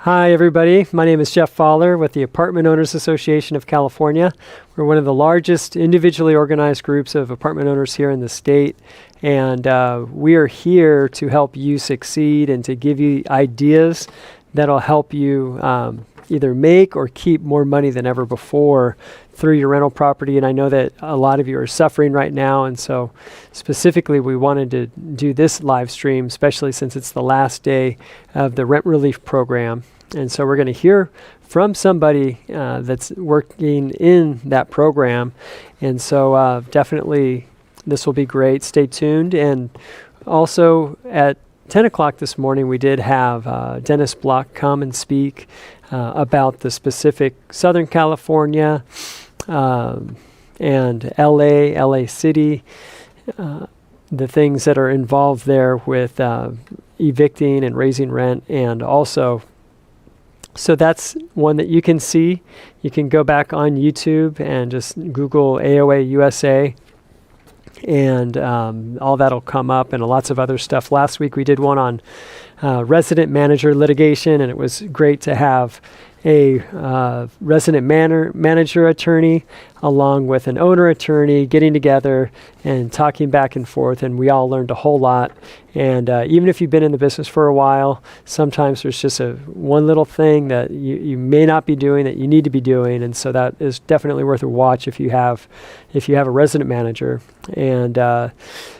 Hi, everybody. My name is Jeff Fowler with the Apartment Owners Association of California. We're one of the largest individually organized groups of apartment owners here in the state. And we are here to help you succeed and to give you ideas that'll help you either make or keep more money than ever before through your rental property. And I know that a lot of you are suffering right now. And so specifically, we wanted to do this live stream, especially since it's the last day of the rent relief program. And so we're going to hear from somebody that's working in that program. And so definitely this will be great. Stay tuned. And also at 10 o'clock this morning, we did have Dennis Block come and speak about the specific Southern California and LA City, the things that are involved there with evicting and raising rent. And also, so that's one that you can see. You can go back on YouTube and just Google AOA USA. And all that'll come up and lots of other stuff. Last week we did one on resident manager litigation, and it was great to have a resident manager attorney along with an owner attorney getting together and talking back and forth, and we all learned a whole lot. And even if you've been in the business for a while, sometimes there's just one little thing that you may not be doing that you need to be doing, and so that is definitely worth a watch if you have a resident manager. And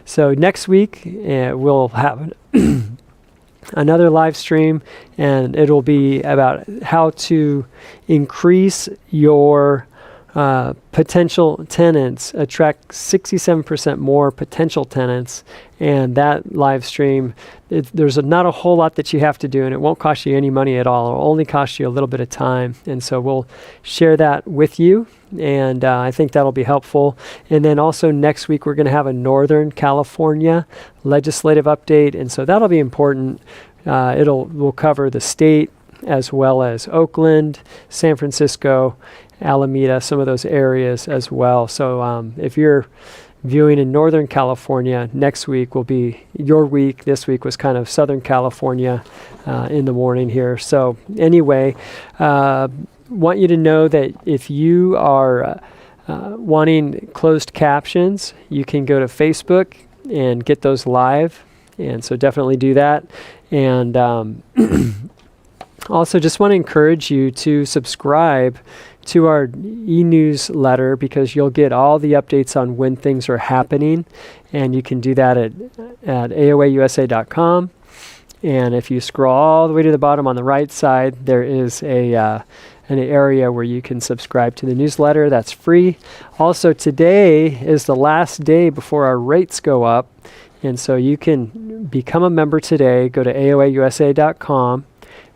so next week we'll have another live stream, and it'll be about how to increase your potential tenants, attract 67% more potential tenants. And that live stream, there's not a whole lot that you have to do, and it won't cost you any money at all. It'll only cost you a little bit of time. And so we'll share that with you, and I think that'll be helpful. And then also next week, we're going to have a Northern California legislative update, and so that'll be important. We'll cover the state as well as Oakland, San Francisco, Alameda, some of those areas as well. So if you're viewing in Northern California, next week will be your week. This week was kind of Southern California in the morning here. So anyway, want you to know that if you are wanting closed captions, you can go to Facebook and get those live. And so definitely do that. And also just want to encourage you to subscribe to our e-newsletter, because you'll get all the updates on when things are happening. And you can do that at aoausa.com. And if you scroll all the way to the bottom on the right side, there is an area where you can subscribe to the newsletter. That's free. Also, today is the last day before our rates go up. And so you can become a member today. Go to aoausa.com.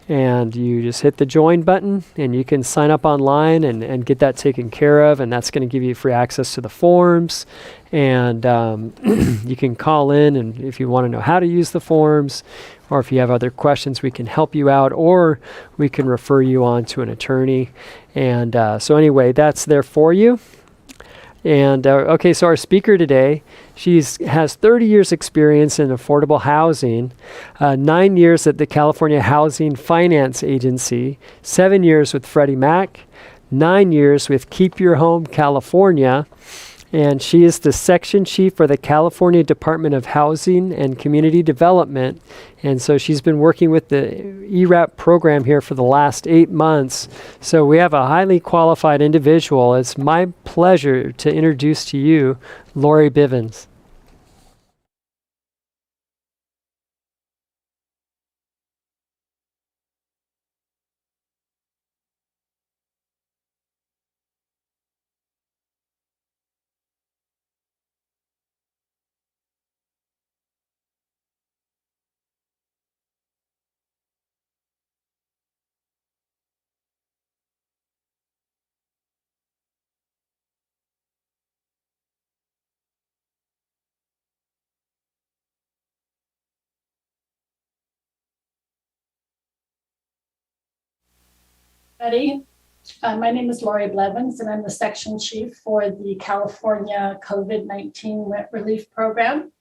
And you just hit the join button, and you can sign up online and get that taken care of. And that's going to give you free access to the forms. And you can call in, and if you want to know how to use the forms, or if you have other questions, we can help you out, or we can refer you on to an attorney. And so anyway, that's there for you. And okay, so our speaker today, she has 30 years experience in affordable housing, 9 years at the California Housing Finance Agency, 7 years with Freddie Mac, 9 years with Keep Your Home California, and she is the section chief for the California Department of Housing and Community Development. And so she's been working with the ERAP program here for the last 8 months. So we have a highly qualified individual. It's my pleasure to introduce to you Lorrie Blevins. My name is Lorrie Blevins, and I'm the section chief for the California COVID-19 Rent Relief Program.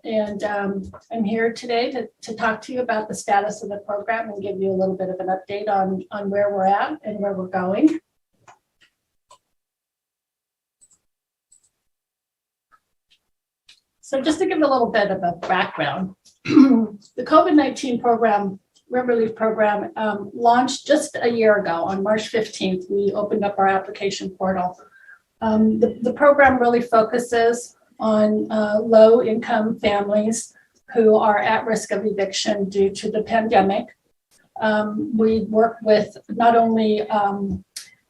and I'm here today to talk to you about the status of the program and give you a little bit of an update on where we're at and where we're going. So just to give a little bit of a background, the COVID-19 program, Rent Relief Program, launched just a year ago. On March 15th, we opened up our application portal. The program really focuses on low-income families who are at risk of eviction due to the pandemic. We work with not only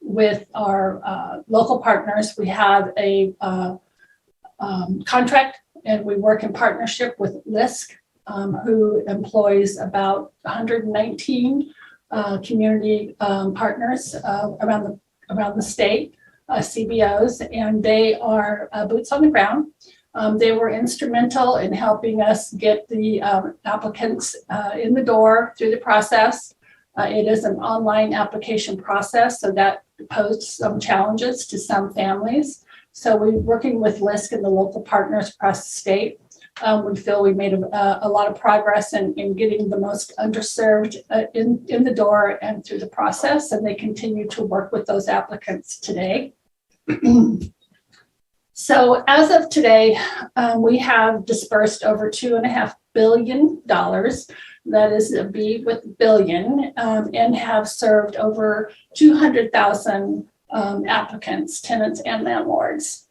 with our local partners, we have a contract, and we work in partnership with LISC, who employs about 119 community partners around the state, CBOs, and they are boots on the ground. They were instrumental in helping us get the applicants in the door through the process. It is an online application process, so that posed some challenges to some families. So we're working with LISC and the local partners across the state. We feel we made a lot of progress in getting the most underserved in the door and through the process, and they continue to work with those applicants today. So as of today, we have dispersed over $2.5 billion. That is a B with billion, and have served over 200,000 applicants, tenants, and landlords.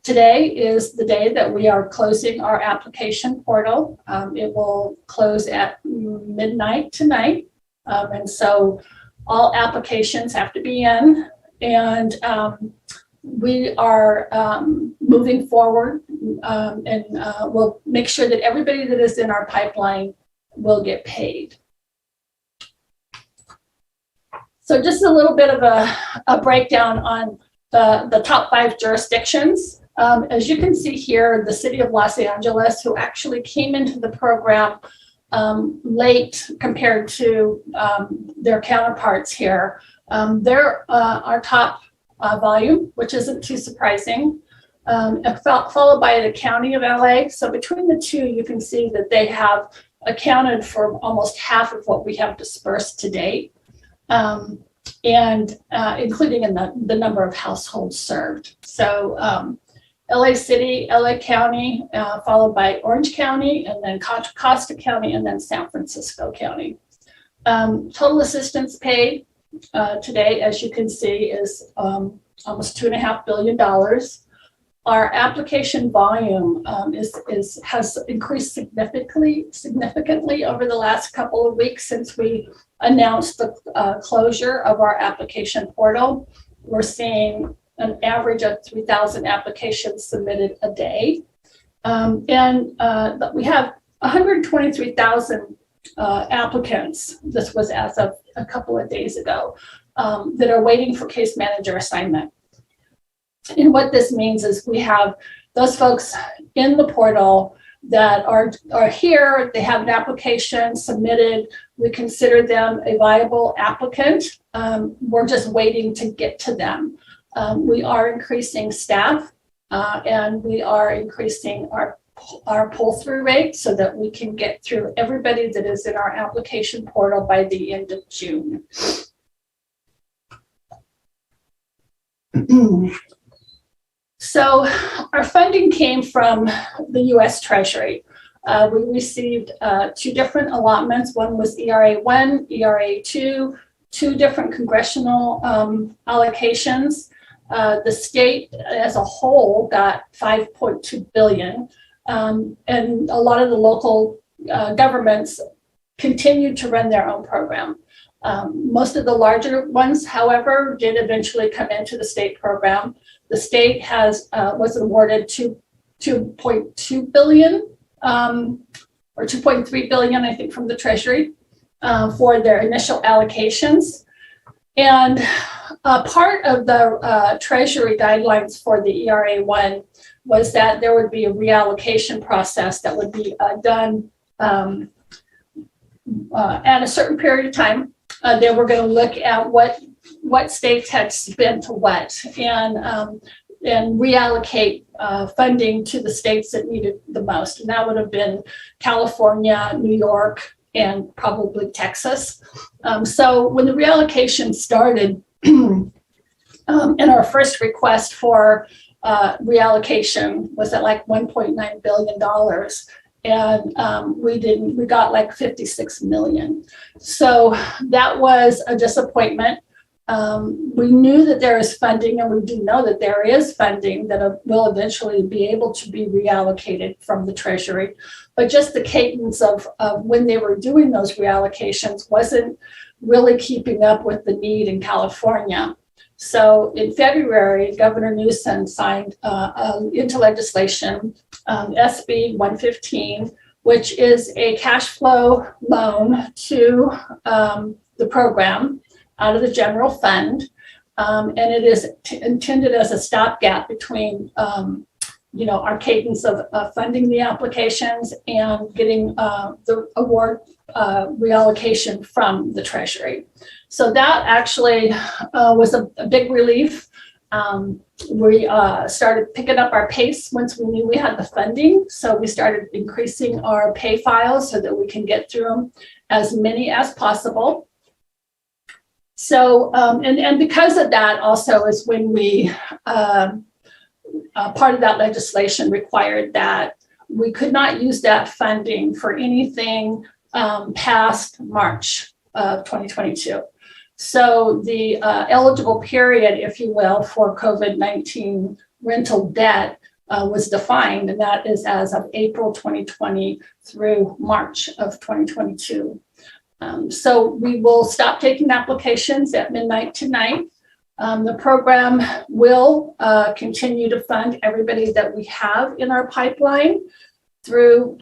Today is the day that we are closing our application portal. It will close at midnight tonight. And so all applications have to be in, and we are moving forward, and we'll make sure that everybody that is in our pipeline will get paid. So just a little bit of a breakdown on the top 5 jurisdictions. As you can see here, the city of Los Angeles, who actually came into the program late compared to their counterparts here, they're our top volume, which isn't too surprising, followed by the county of LA. So between the two, you can see that they have accounted for almost half of what we have dispersed to date. And including in the number of households served. So LA City, LA County, followed by Orange County, and then Contra Costa County, and then San Francisco County. Total assistance paid today, as you can see, is almost $2.5 billion. Our application volume has increased significantly over the last couple of weeks since we announced the closure of our application portal. We're seeing an average of 3,000 applications submitted a day. We have 123,000 applicants. This was as of a couple of days ago, that are waiting for case manager assignment. And what this means is we have those folks in the portal that are here, they have an application submitted, we consider them a viable applicant. We're just waiting to get to them. We are increasing staff, and we are increasing our pull-through rate so that we can get through everybody that is in our application portal by the end of June. So our funding came from the U.S. Treasury. We received 2 different allotments. One was ERA 1, ERA 2, 2 different congressional allocations. The state as a whole got $5.2 billion. And a lot of the local governments continued to run their own program. Most of the larger ones, however, did eventually come into the state program. The state was awarded $2.2 billion or $2.3 billion, I think, from the Treasury for their initial allocations. And part of the Treasury guidelines for the ERA 1 was that there would be a reallocation process that would be done at a certain period of time. They were going to look at what states had spent what. And and reallocate funding to the states that needed the most. And that would have been California, New York, and probably Texas. So when the reallocation started, in our first request for reallocation was at like $1.9 billion. And we got like 56 million. So that was a disappointment. We knew that there is funding, and we do know that there is funding that will eventually be able to be reallocated from the Treasury. But just the cadence of when they were doing those reallocations wasn't really keeping up with the need in California. So in February, Governor Newsom signed into legislation SB 115, which is a cash flow loan to the program out of the general fund. And it is intended as a stopgap between our cadence of funding the applications and getting the award reallocation from the Treasury. So that actually was a big relief. We started picking up our pace once we knew we had the funding. So we started increasing our pay files so that we can get through them as many as possible. So, and because of that also is when we, part of that legislation required that we could not use that funding for anything past March of 2022. So the eligible period, if you will, for COVID-19 rental debt was defined, and that is as of April 2020 through March of 2022. So we will stop taking applications at midnight tonight. The program will continue to fund everybody that we have in our pipeline through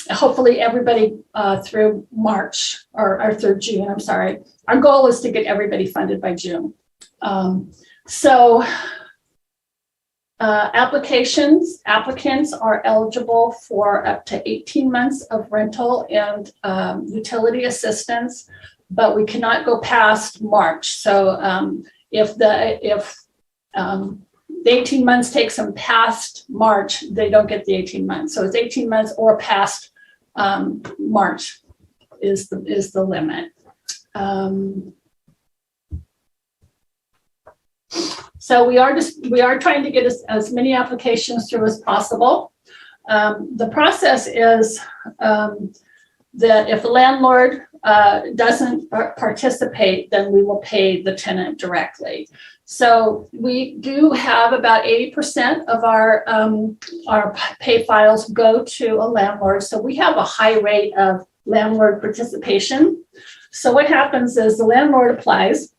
hopefully everybody through March or through June, I'm sorry. Our goal is to get everybody funded by June. Applicants are eligible for up to 18 months of rental and utility assistance, but we cannot go past March. So if the 18 months takes them past March, they don't get the 18 months. So it's 18 months or past March is the limit. So we are trying to get as many applications through as possible. The process is that if the landlord doesn't participate, then we will pay the tenant directly. So we do have about 80% of our pay files go to a landlord. So we have a high rate of landlord participation. So what happens is the landlord applies,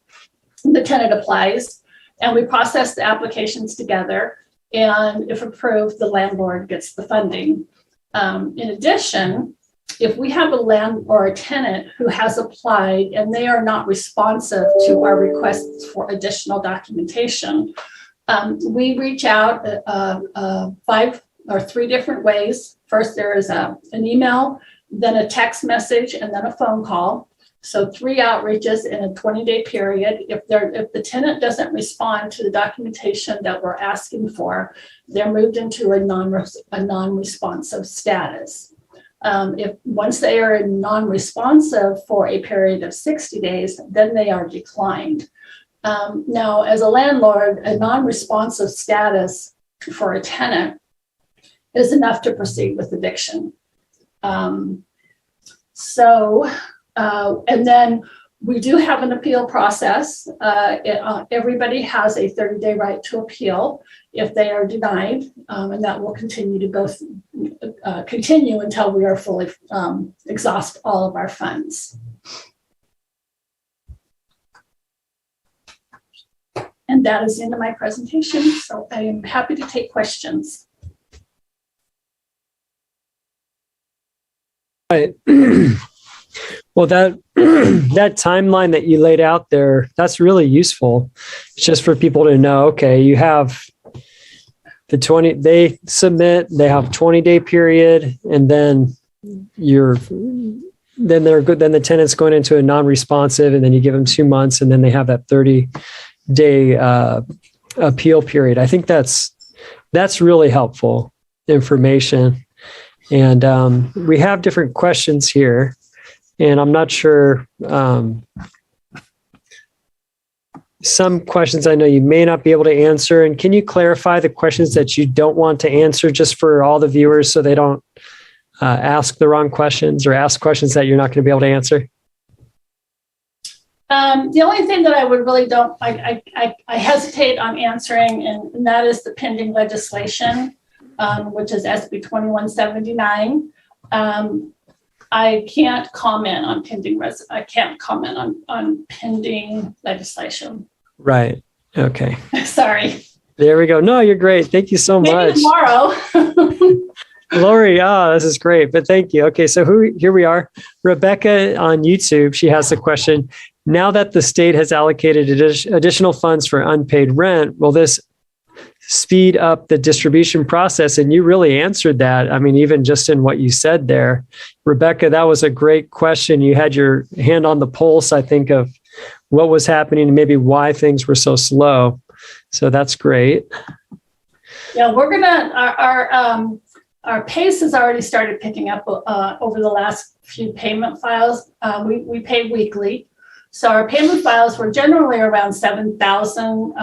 the tenant applies, and we process the applications together. And if approved, the landlord gets the funding. In addition, if we have a landlord or a tenant who has applied and they are not responsive to our requests for additional documentation, we reach out 5 or 3 different ways. First, there is an email, then a text message, and then a phone call. So 3 outreaches in a 20-day period. If the tenant doesn't respond to the documentation that we're asking for, they're moved into a non-responsive status. If once they are non-responsive for a period of 60 days, then they are declined. Now, as a landlord, a non-responsive status for a tenant is enough to proceed with eviction. And then we do have an appeal process. Everybody has a 30-day right to appeal if they are denied, and that will continue to continue until we are fully exhaust all of our funds. And that is the end of my presentation. So I am happy to take questions. Right. Well, that timeline that you laid out there, that's really useful. It's just for people to know, okay, you have they submit, they have 20-day period, and then they're good. Then the tenant's going into a non-responsive, and then you give them 2 months, and then they have that 30-day appeal period. I think that's really helpful information. And we have different questions here, and I'm not sure. Some questions I know you may not be able to answer. And can you clarify the questions that you don't want to answer, just for all the viewers, so they don't ask the wrong questions or ask questions that you're not going to be able to answer? The only thing that I would really I hesitate on answering, and that is the pending legislation, which is SB 2179. I can't comment on pending legislation. Right. Okay. Sorry. There we go. No, you're great. Thank you so much. Maybe tomorrow. Lorrie, this is great, but thank you. Okay, so here we are. Rebecca on YouTube, she has the question. Now that the state has allocated additional funds for unpaid rent, will this speed up the distribution process? And you really answered that. I mean, even just in what you said there, Rebecca, that was a great question. You had your hand on the pulse, I think, of what was happening and maybe why things were so slow. So that's great. Yeah, we're our pace has already started picking up over the last few payment files. We pay weekly. So our payment files were generally around 7,000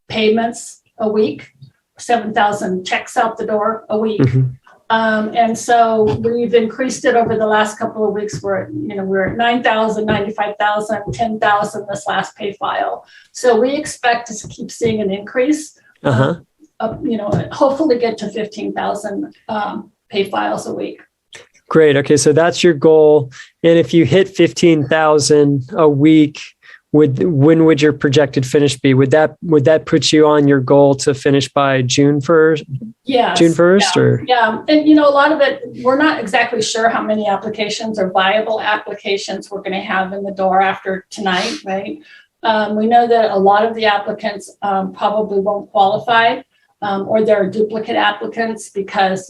payments a week, 7,000 checks out the door a week. Mm-hmm. And so we've increased it over the last couple of weeks. We're at 9,000, 95,000, 10,000 this last pay file. So we expect to keep seeing an increase. Hopefully get to 15,000 pay files a week. Great. Okay, so that's your goal. And if you hit 15,000 a week, when would your projected finish be? Would that put you on your goal to finish by June 1st? Yes. June 1st? Yeah. And a lot of it, we're not exactly sure how many applications or viable applications we're going to have in the door after tonight, right? We know that a lot of the applicants probably won't qualify. Or there are duplicate applicants because,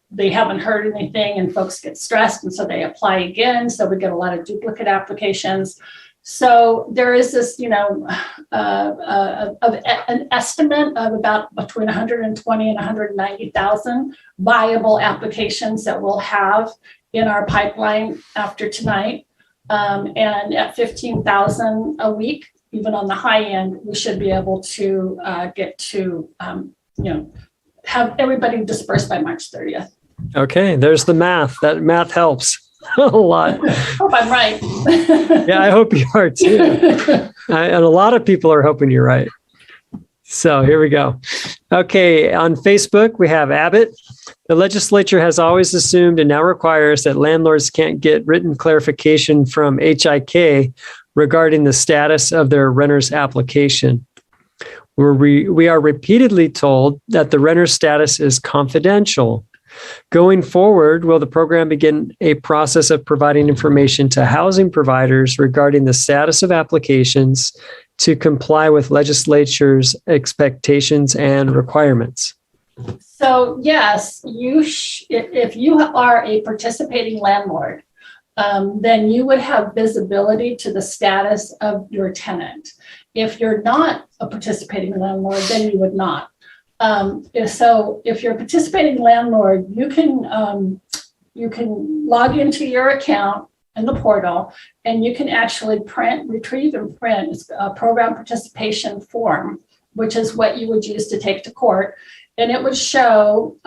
they haven't heard anything and folks get stressed. And so they apply again. So we get a lot of duplicate applications. So there is this, an estimate of about between 120 and 190,000 viable applications that we'll have in our pipeline after tonight. And at 15,000 a week, even on the high end, we should be able to get to, have everybody dispersed by March 30th. Okay, there's the math. That math helps a lot. I hope I'm right. Yeah, I hope you are too. And a lot of people are hoping you're right. So here we go. Okay, on Facebook, we have Abbott. The legislature has always assumed and now requires that landlords can't get written clarification from HIK regarding the status of their renter's application. We are repeatedly told that the renter's status is confidential. Going forward, will the program begin a process of providing information to housing providers regarding the status of applications to comply with legislature's expectations and requirements? So yes, if you are a participating landlord, then you would have visibility to the status of your tenant. If you're not a participating landlord, then you would not. So if you're a participating landlord, you can log into your account in the portal, and you can actually retrieve and print a program participation form, which is what you would use to take to court. And it would show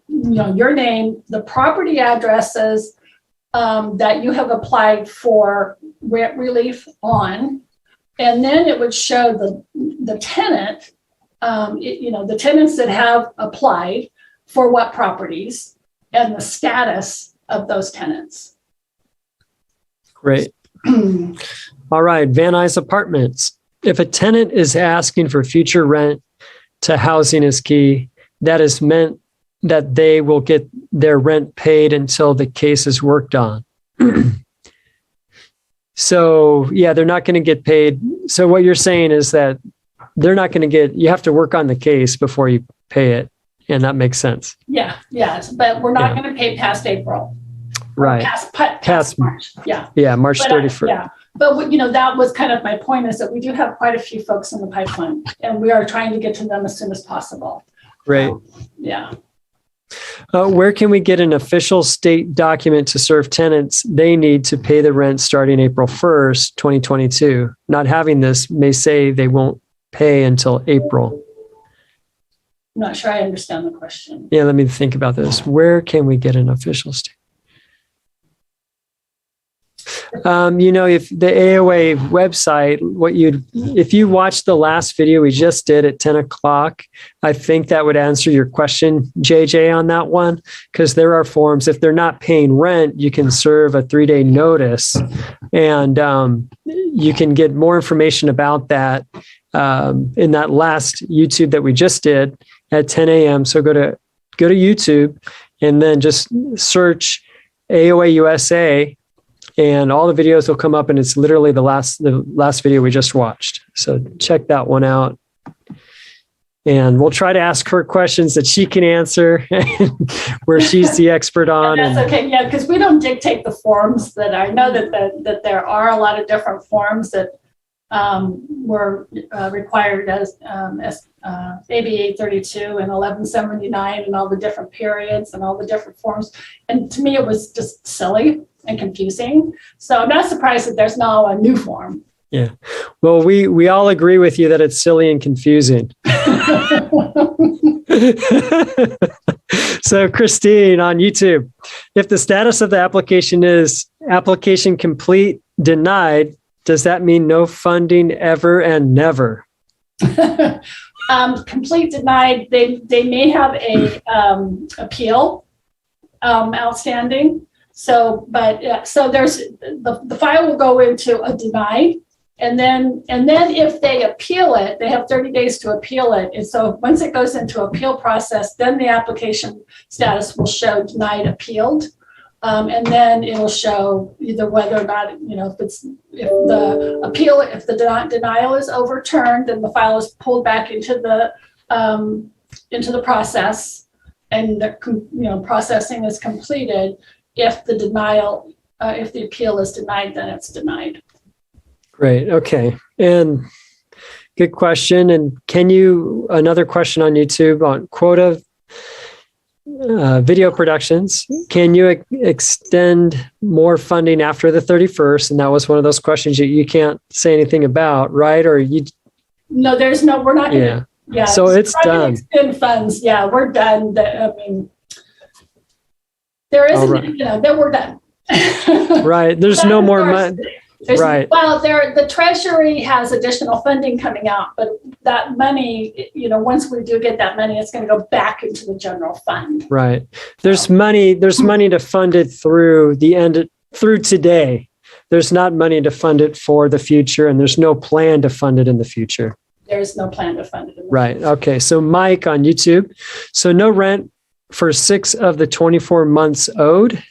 your name, the property addresses that you have applied for rent relief on, and then it would show the tenant, the tenants that have applied for what properties and the status of those tenants. Great. All right, Van Nuys Apartments. If a tenant is asking for future rent to Housing is Key, that is meant that they will get their rent paid until the case is worked on. So yeah, they're not going to get paid. So what you're saying is that they're not going to you have to work on the case before you pay it. And that makes sense. Yeah. Yes. But we're not going to pay past April. Right. Past March. Yeah. Yeah. March 31st. But, you know, that was kind of my point, is that we do have quite a few folks in the pipeline, and we are trying to get to them as soon as possible. Great. Yeah. Where can we get an official state document to serve tenants they need to pay the rent starting April 1st, 2022? Not having this may say they won't pay until April. I'm not sure I understand the question. Yeah, let me think about this. Where can we get an official state? You know, if the AOA website, if you watch the last video we just did at 10 o'clock, I think that would answer your question, JJ, on that one, because there are forms. If they're not paying rent, you can serve a 3-day notice, and you can get more information about that in that last YouTube that we just did at 10 a.m. So go to YouTube and then just search AOA USA, and all the videos will come up, and it's literally the last video we just watched. So check that one out. And we'll try to ask her questions that she can answer where she's the expert on. That's okay. Yeah, because we don't dictate the forms. That I know that there are a lot of different forms that were required as AB 832 and 1179 and all the different periods and all the different forms. And to me, it was just silly and confusing. So I'm not surprised that there's now a new form. Yeah. Well, we all agree with you that it's silly and confusing. So Christine on YouTube, if the status of the application is application complete, denied, does that mean no funding ever and never? Complete denied, they may have a appeal outstanding. So there's the file will go into a denied, and then if they appeal it, they have 30 days to appeal it. And so once it goes into appeal process, then the application status will show denied appealed. And then it'll show either whether or not, you know, if the denial is overturned, then the file is pulled back into the process, and the processing is completed. If the appeal is denied, then it's denied. Great. Okay. And good question. And another question on YouTube on quota video productions, can you extend more funding after the 31st? And that was one of those questions you can't say anything about, right? Or No, we're not going to. Yeah. So it's done. Extend funds. Yeah, we're done. There isn't, right. That we're done. Right. There's no more money. Right. Well, the Treasury has additional funding coming out, but that money, once we do get that money, it's going to go back into the general fund. Right. There's money to fund it through today. There's not money to fund it for the future, and there's no plan to fund it in the future. There's no plan to fund it. Right. Okay. So Mike on YouTube. So no rent for 6 of the 24 months owed.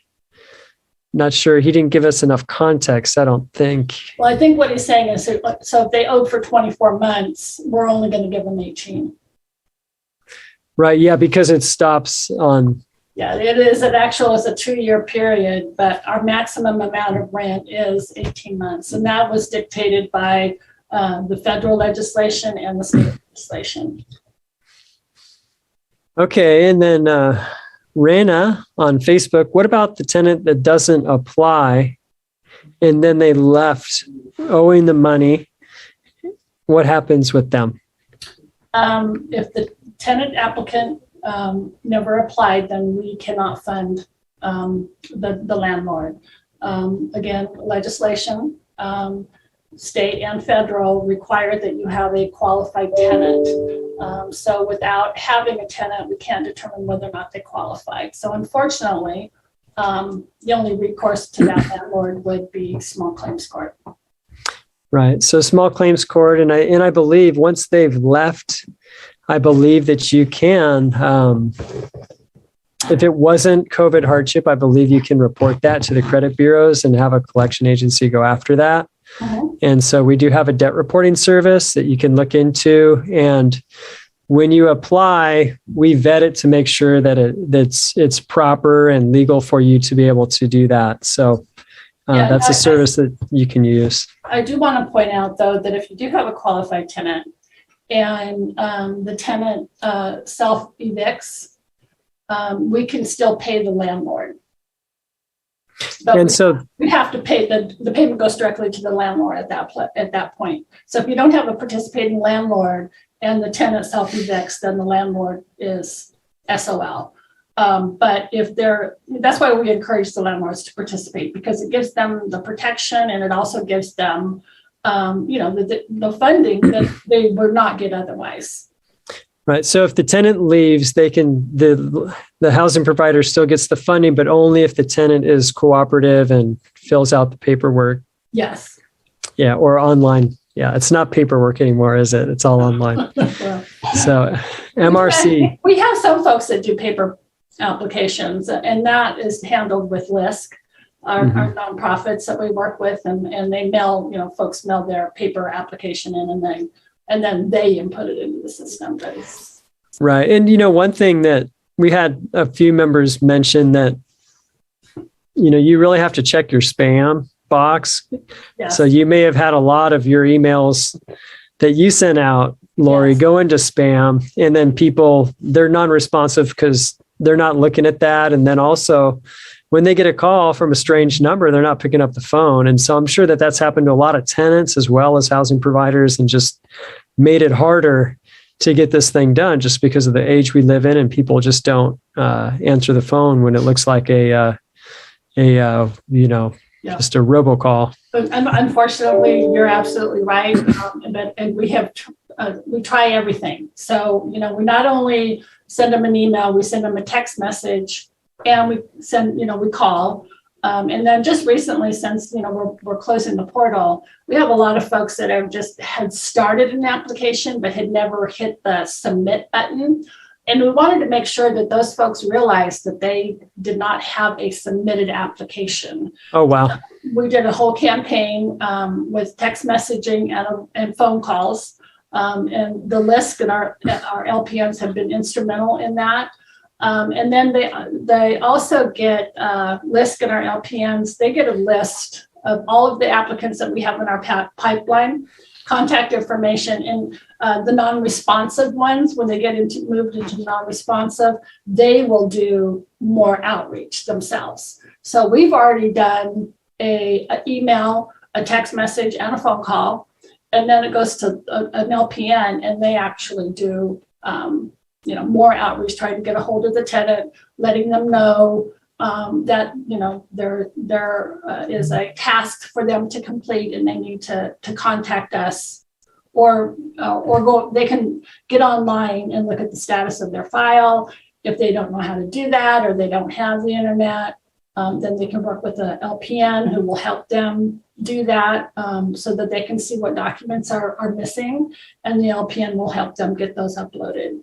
Not sure. He didn't give us enough context, I don't think. Well, I think what he's saying is, so if they owed for 24 months, we're only going to give them 18. Right. Yeah, because it stops on. Yeah, it is. It's a 2-year period, but our maximum amount of rent is 18 months. And that was dictated by the federal legislation and the state legislation. Okay. And then Rana on Facebook, what about the tenant that doesn't apply and then they left owing the money? What happens with them? If the tenant applicant never applied, then we cannot fund the landlord. Again, legislation, state and federal require that you have a qualified tenant. So without having a tenant, we can't determine whether or not they qualified. So unfortunately, the only recourse to that landlord would be small claims court. Right. So small claims court, and I believe once they've left, I believe that you can, if it wasn't COVID hardship, I believe you can report that to the credit bureaus and have a collection agency go after that. And so we do have a debt reporting service that you can look into. And when you apply, we vet it to make sure that it's proper and legal for you to be able to do that. So That's a service that you can use. I do want to point out, though, that if you do have a qualified tenant and the tenant self-evicts, we can still pay the landlord. But And so we have to pay, the payment goes directly to the landlord at that point. So if you don't have a participating landlord and the tenant self-evicts, then the landlord is SOL. But if that's why we encourage the landlords to participate, because it gives them the protection and it also gives them, the funding that they would not get otherwise. Right. So if the tenant leaves, the housing provider still gets the funding, but only if the tenant is cooperative and fills out the paperwork. Yes. Yeah. Or online. Yeah. It's not paperwork anymore, is it? It's all online. Well, so MRC. We have some folks that do paper applications, and that is handled with LISC, our nonprofits that we work with, and they mail, folks mail their paper application in, and then they input it into the system. Right. And, one thing that we had a few members mention that, you really have to check your spam box. Yes. So you may have had a lot of your emails that you sent out, Lorrie, go into spam, and then they're non-responsive because they're not looking at that. And then also when they get a call from a strange number, they're not picking up the phone. And so I'm sure that that's happened to a lot of tenants as well as housing providers, and just made it harder to get this thing done just because of the age we live in, and people just don't answer the phone when it looks like just a robocall. But unfortunately, you're absolutely right. And we try everything. So, we not only send them an email, we send them a text message, and we call. And then just recently, since, we're closing the portal, we have a lot of folks that had started an application, but had never hit the submit button. And we wanted to make sure that those folks realized that they did not have a submitted application. Oh, wow. We did a whole campaign with text messaging and phone calls. And the LISC and our LPNs have been instrumental in that. And then they also get LISC and our LPNs, they get a list of all of the applicants that we have in our pipeline, contact information, and the non-responsive ones, when they get moved into non-responsive, they will do more outreach themselves. So we've already done an email, a text message, and a phone call, and then it goes to an LPN, and they actually do more outreach, trying to get a hold of the tenant, letting them know that there is a task for them to complete, and they need to contact us, or go. They can get online and look at the status of their file. If they don't know how to do that, or they don't have the internet, then they can work with the LPN who will help them do that, so that they can see what documents are missing, and the LPN will help them get those uploaded.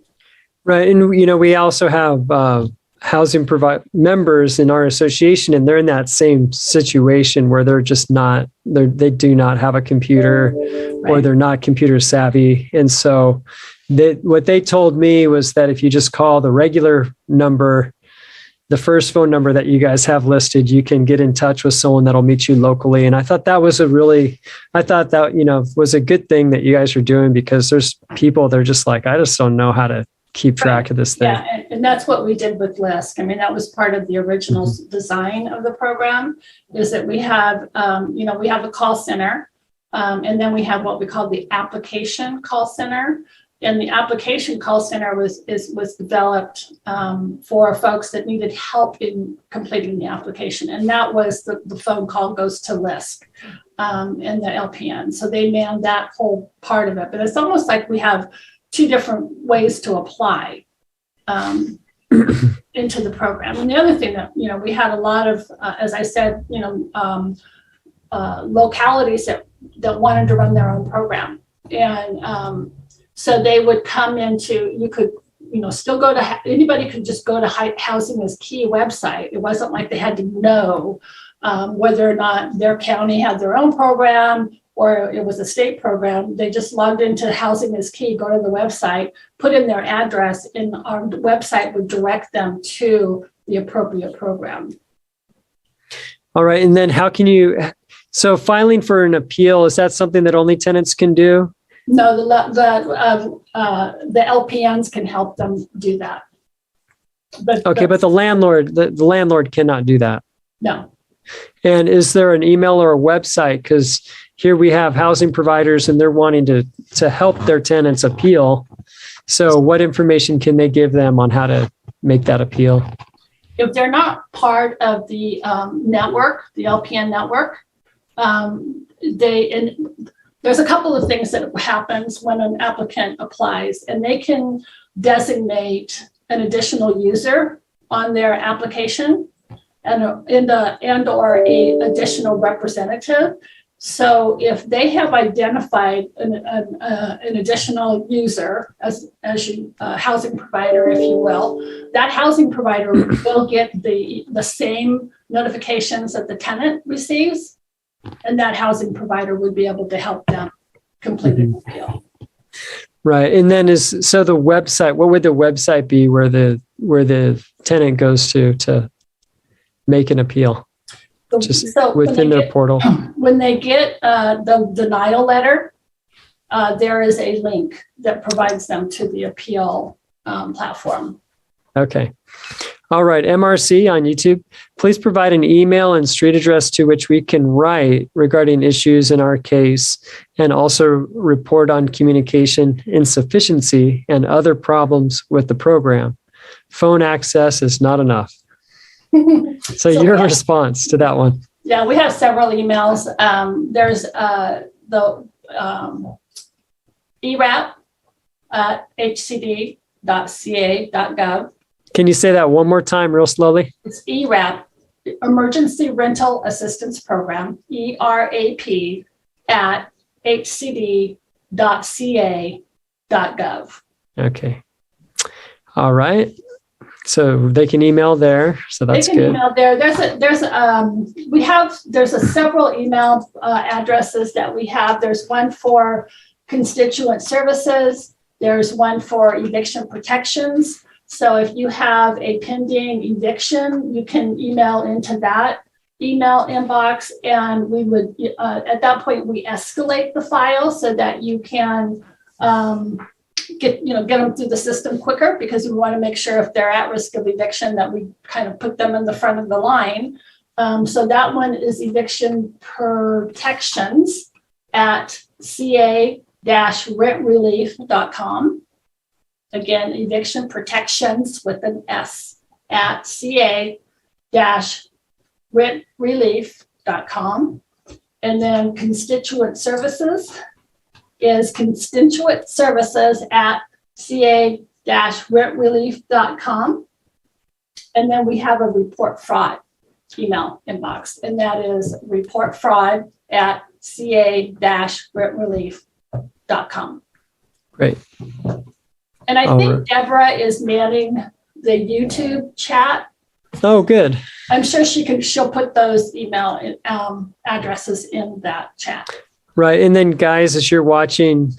Right. And, we also have housing members in our association, and they're in that same situation where they're just they do not have a computer, or they're not computer savvy. And so what they told me was that if you just call the regular number, the first phone number that you guys have listed, you can get in touch with someone that'll meet you locally. And I thought that was was a good thing that you guys are doing, because there's people, they're just like, I just don't know how to keep track of this thing. Yeah, and that's what we did with LISC. I mean, that was part of the original design of the program, is that we have, we have a call center, and then we have what we call the application call center. And the application call center was developed for folks that needed help in completing the application. And that was the phone call goes to LISC and the LPN. So they man that whole part of it. But it's almost like we have two different ways to apply into the program. And the other thing that, we had a lot of, as I said, localities that wanted to run their own program. And so they would come into, you could, still go to, anybody could just go to Housing is Key website. It wasn't like they had to know whether or not their county had their own program or it was a state program. They just logged into Housing is Key, go to the website, put in their address, and our website would direct them to the appropriate program. All right. And then how can so filing for an appeal, is that something that only tenants can do? No, the LPNs can help them do that. Okay, but the landlord cannot do that. No. And is there an email or a website? Because here we have housing providers and they're wanting to help their tenants appeal. So what information can they give them on how to make that appeal? If they're not part of the network, the LPN network, there's a couple of things that happens when an applicant applies, and they can designate an additional user on their application and or a additional representative. So if they have identified an additional user as a housing provider, if you will, that housing provider will get the same notifications that the tenant receives, and that housing provider would be able to help them complete an appeal. Right. And then so the website, what would the website be where the tenant goes to make an appeal? Just so within their portal. When they get the denial letter, there is a link that provides them to the appeal platform. Okay. All right. MRC on YouTube, please provide an email and street address to which we can write regarding issues in our case, and also report on communication insufficiency and other problems with the program. Phone access is not enough. So your response to that one? Yeah, we have several emails. There's the ERAP at hcd.ca.gov. Can you say that one more time real slowly? It's ERAP, Emergency Rental Assistance Program, ERAP at hcd.ca.gov. Okay. All right. So they can email there. So that's good. They can email there. There's several email addresses that we have. There's one for constituent services. There's one for eviction protections. So if you have a pending eviction, you can email into that email inbox, and we would at that point we escalate the file so that you can get them through the system quicker, because we want to make sure if they're at risk of eviction that we kind of put them in the front of the line. So that one is eviction protections at ca-rentrelief.com. Again, eviction protections with an S at ca-rentrelief.com. And then constituent services is constituent services at ca-rentrelief.com. And then we have a report fraud email inbox, and that is report fraud at ca-rentrelief.com. Great. And I think Deborah is manning the YouTube chat. Oh, good. I'm sure she'll put those email addresses in that chat. Right. And then guys, as you're watching,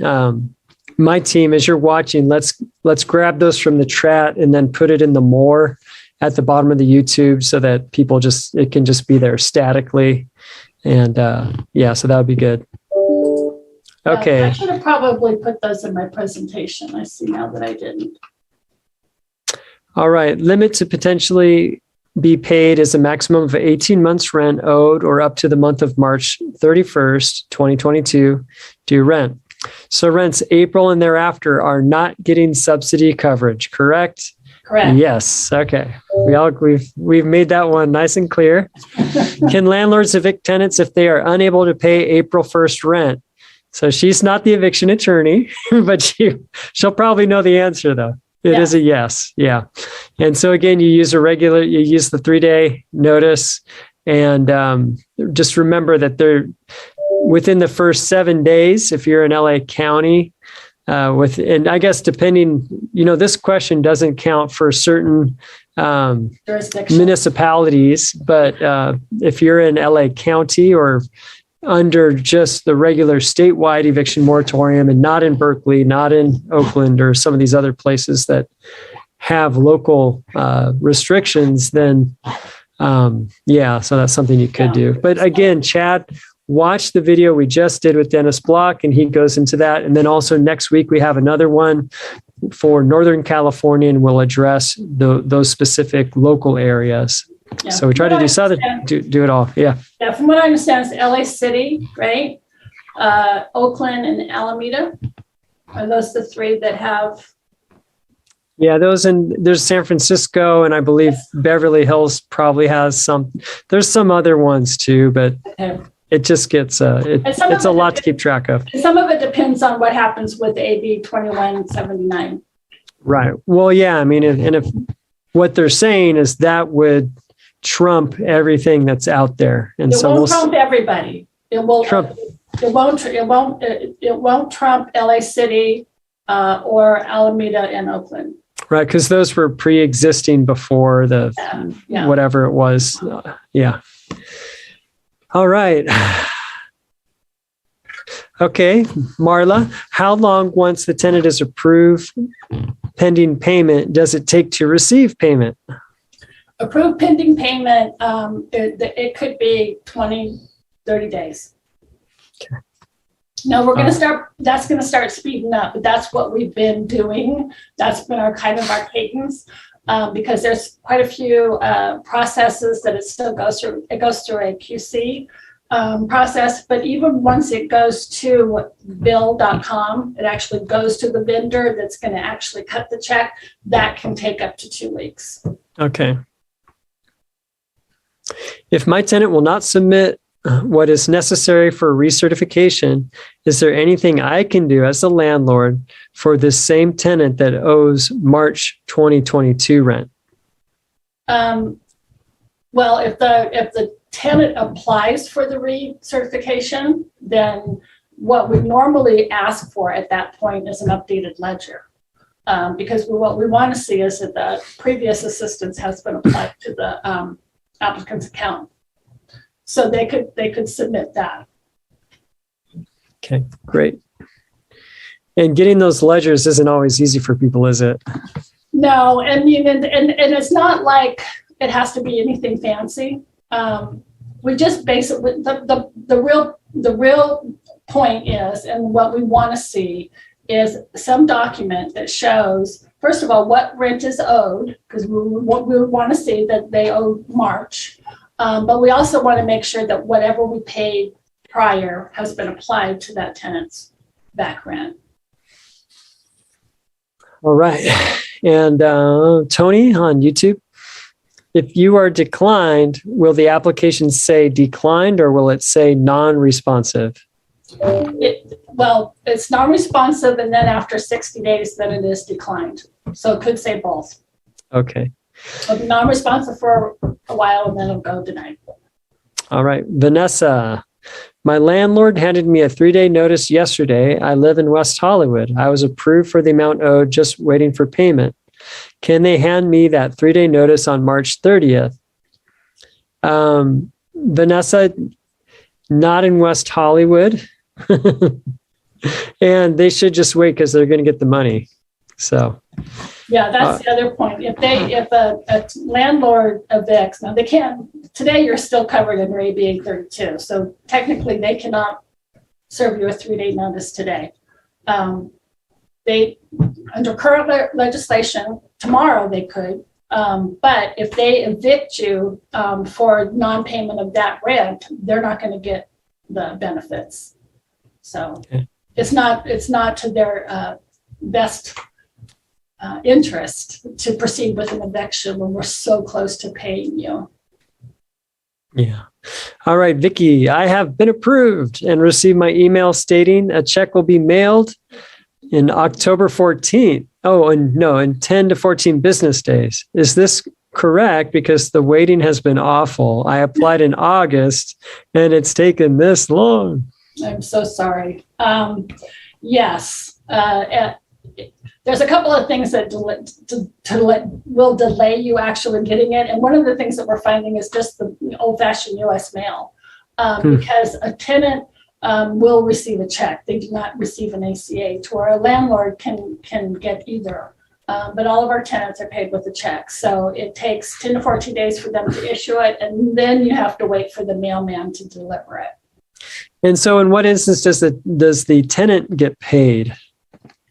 my team, as you're watching, let's grab those from the chat and then put it in the more at the bottom of the YouTube so that people it can just be there statically. And so that would be good. Okay. I should have probably put those in my presentation. I see now that I didn't. All right. Limit to potentially be paid is a maximum of 18 months rent owed or up to the month of March 31st, 2022 due rent. So rents April and thereafter are not getting subsidy coverage, correct? Correct. Yes. Okay. We've made that one nice and clear. Can landlords evict tenants if they are unable to pay April 1st rent? So she's not the eviction attorney, but she'll probably know the answer though. It is a yes. Yeah. And so again, you use the 3-day notice, and just remember that they're within the first 7 days, if you're in LA County, and I guess depending, this question doesn't count for certain municipalities, but if you're in LA County or under just the regular statewide eviction moratorium and not in Berkeley, not in Oakland or some of these other places that have local restrictions, then Yeah, so that's something you could do. But again, Chad, watch the video we just did with Dennis Block, and he goes into that. And then also next week, we have another one for Northern California, and we'll address those specific local areas. Yeah. So we try to do Southern, do it all. Yeah. Yeah, from what I understand, it's LA City, right? Oakland and Alameda. Are those the three that have? Yeah, there's San Francisco, and I believe Beverly Hills probably has some. There's some other ones too, but it just gets it's a lot to keep track of. Some of it depends on what happens with AB 2179. Right. Well, yeah. I mean, and if what they're saying is that would trump everything that's out there, and it so won't trump everybody. It will trump. It won't trump LA City or Alameda and Oakland. Right, because those were pre-existing before the whatever it was. Yeah. All right. Okay, Marla, how long once the tenant is approved pending payment does it take to receive payment? Approved pending payment, it could be 20, 30 days. Okay. No, we're going to start, that's going to start speeding up, but that's what we've been doing. That's been our cadence, because there's quite a few processes that it still goes through. It goes through a QC process, but even once it goes to bill.com, it actually goes to the vendor that's going to actually cut the check. That can take up to 2 weeks. Okay. If my tenant will not submit what is necessary for recertification, is there anything I can do as a landlord for this same tenant that owes March 2022 rent? Well, if the tenant applies for the recertification, then what we normally ask for at that point is an updated ledger. Because what we want to see is that the previous assistance has been applied to the applicant's account. So they could submit that. Okay, great. And getting those ledgers isn't always easy for people, is it? No, I mean, and it's not like it has to be anything fancy. We just basically the real point is, and what we want to see is some document that shows, first of all, what rent is owed, because we want to see that they owe March. But we also want to make sure that whatever we paid prior has been applied to that tenant's back rent. All right. And Tony on YouTube, if you are declined, will the application say declined or will it say non-responsive? Well, it's non-responsive, and then after 60 days, then it is declined. So it could say both. Okay. It'll be non-responsive for a while, and then it'll go denied. All right. Vanessa, my landlord handed me a 3-day notice yesterday. I live in West Hollywood. I was approved for the amount owed, just waiting for payment. Can they hand me that 3-day notice on March 30th? Vanessa, not in West Hollywood. And they should just wait because they're going to get the money. So. Yeah, that's the other point. If a landlord evicts, now they can't, today you're still covered under AB 832. So technically they cannot serve you a 3-day notice today. They, under current legislation, tomorrow they could, but if they evict you for non-payment of that rent, they're not going to get the benefits. So okay. It's not to their best interest to proceed with an eviction when we're so close to paying you. Yeah. All right, Vicky, I have been approved and received my email stating a check will be mailed in October 14th. Oh, and no, in 10 to 14 business days. Is this correct? Because the waiting has been awful. I applied in August and it's taken this long. I'm so sorry. Yes. There's a couple of things that will delay you actually getting it. And one of the things that we're finding is just the old-fashioned U.S. mail, because a tenant will receive a check. They do not receive an ACH, or a landlord can get either. But all of our tenants are paid with a check. So it takes 10 to 14 days for them to issue it. And then you have to wait for the mailman to deliver it. And so in what instance does the tenant get paid?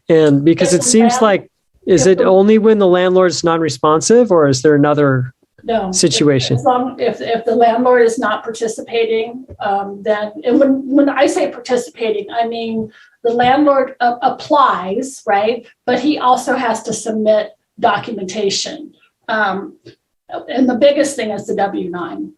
And because it seems like, is it only when the landlord's non-responsive, or is there another situation? If the landlord is not participating, then when I say participating, I mean the landlord applies, right? But he also has to submit documentation. And the biggest thing is the W-9.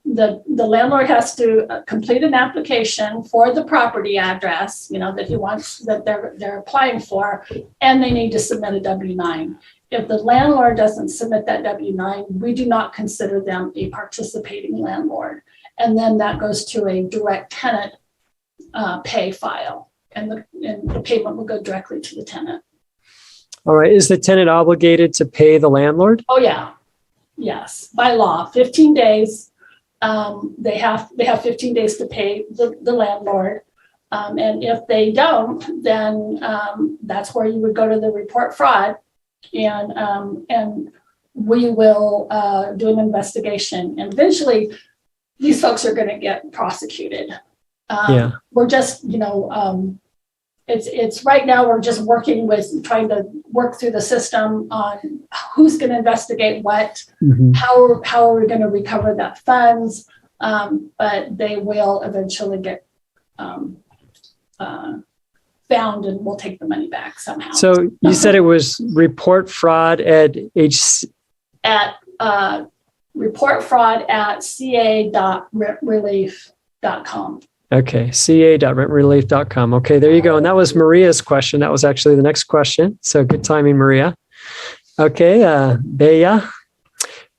The landlord has to complete an application for the property address, that he wants, that they're applying for, and they need to submit a W-9. If the landlord doesn't submit that W-9, we do not consider them a participating landlord. And then that goes to a direct tenant pay file, and the payment will go directly to the tenant. All right. Is the tenant obligated to pay the landlord? Oh, yeah. Yes. By law, 15 days. They have 15 days to pay the landlord. And if they don't, then that's where you would go to the report fraud, and we will do an investigation. And eventually these folks are going to get prosecuted. We're just, it's right now we're just working with trying to work through the system on who's going to investigate what, how are we going to recover that funds, but they will eventually get found, and we'll take the money back somehow. So you said it was report fraud at report fraud at ca.rentrelief.com. Okay, ca.rentrelief.com. Okay, there you go. And that was Maria's question. That was actually the next question. So good timing, Maria. Okay, Bea.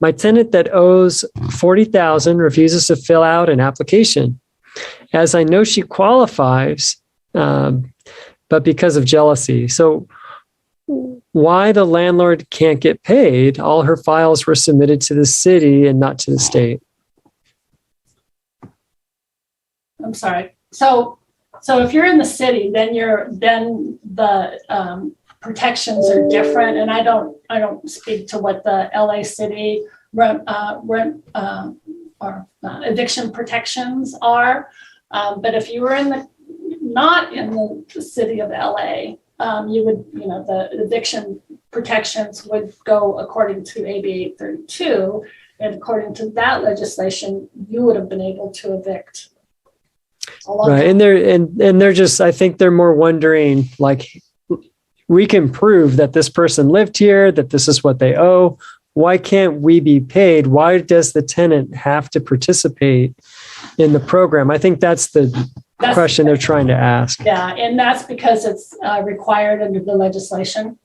My tenant that owes $40,000 refuses to fill out an application. As I know she qualifies, but because of jealousy. So why the landlord can't get paid? All her files were submitted to the city and not to the state. I'm sorry. So if you're in the city, then the protections are different. And I don't speak to what the LA City eviction protections are. But if you were not in the city of LA, you would, the eviction protections would go according to AB 832, and according to that legislation, you would have been able to evict. Right, and they're just, I think they're more wondering, like, we can prove that this person lived here, that this is what they owe. Why can't we be paid? Why does the tenant have to participate in the program? I think that's the question they're trying to ask. Yeah, and that's because it's required under the legislation.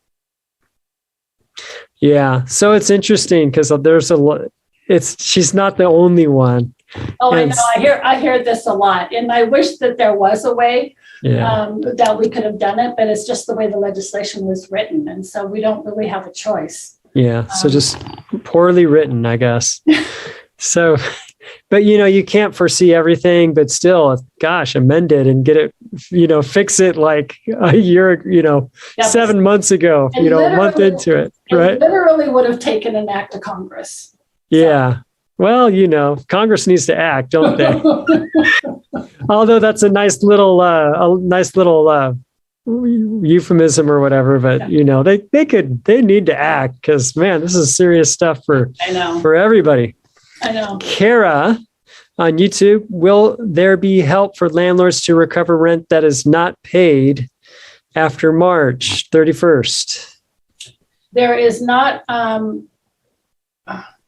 Yeah, so it's interesting because there's she's not the only one. Oh, I know. I hear this a lot, and I wish that there was a way that we could have done it, but it's just the way the legislation was written, and so we don't really have a choice. Yeah, so just poorly written, I guess. So, but you can't foresee everything, but still, gosh, amend it and get it, fix it like a year, 7 months ago, a month into it, right? It literally would have taken an act of Congress. Yeah. So. Well, Congress needs to act, don't they? Although that's a nice little euphemism or whatever, but they need to act, because man, this is serious stuff for everybody. I know. Kara on YouTube, will there be help for landlords to recover rent that is not paid after March 31st? There is not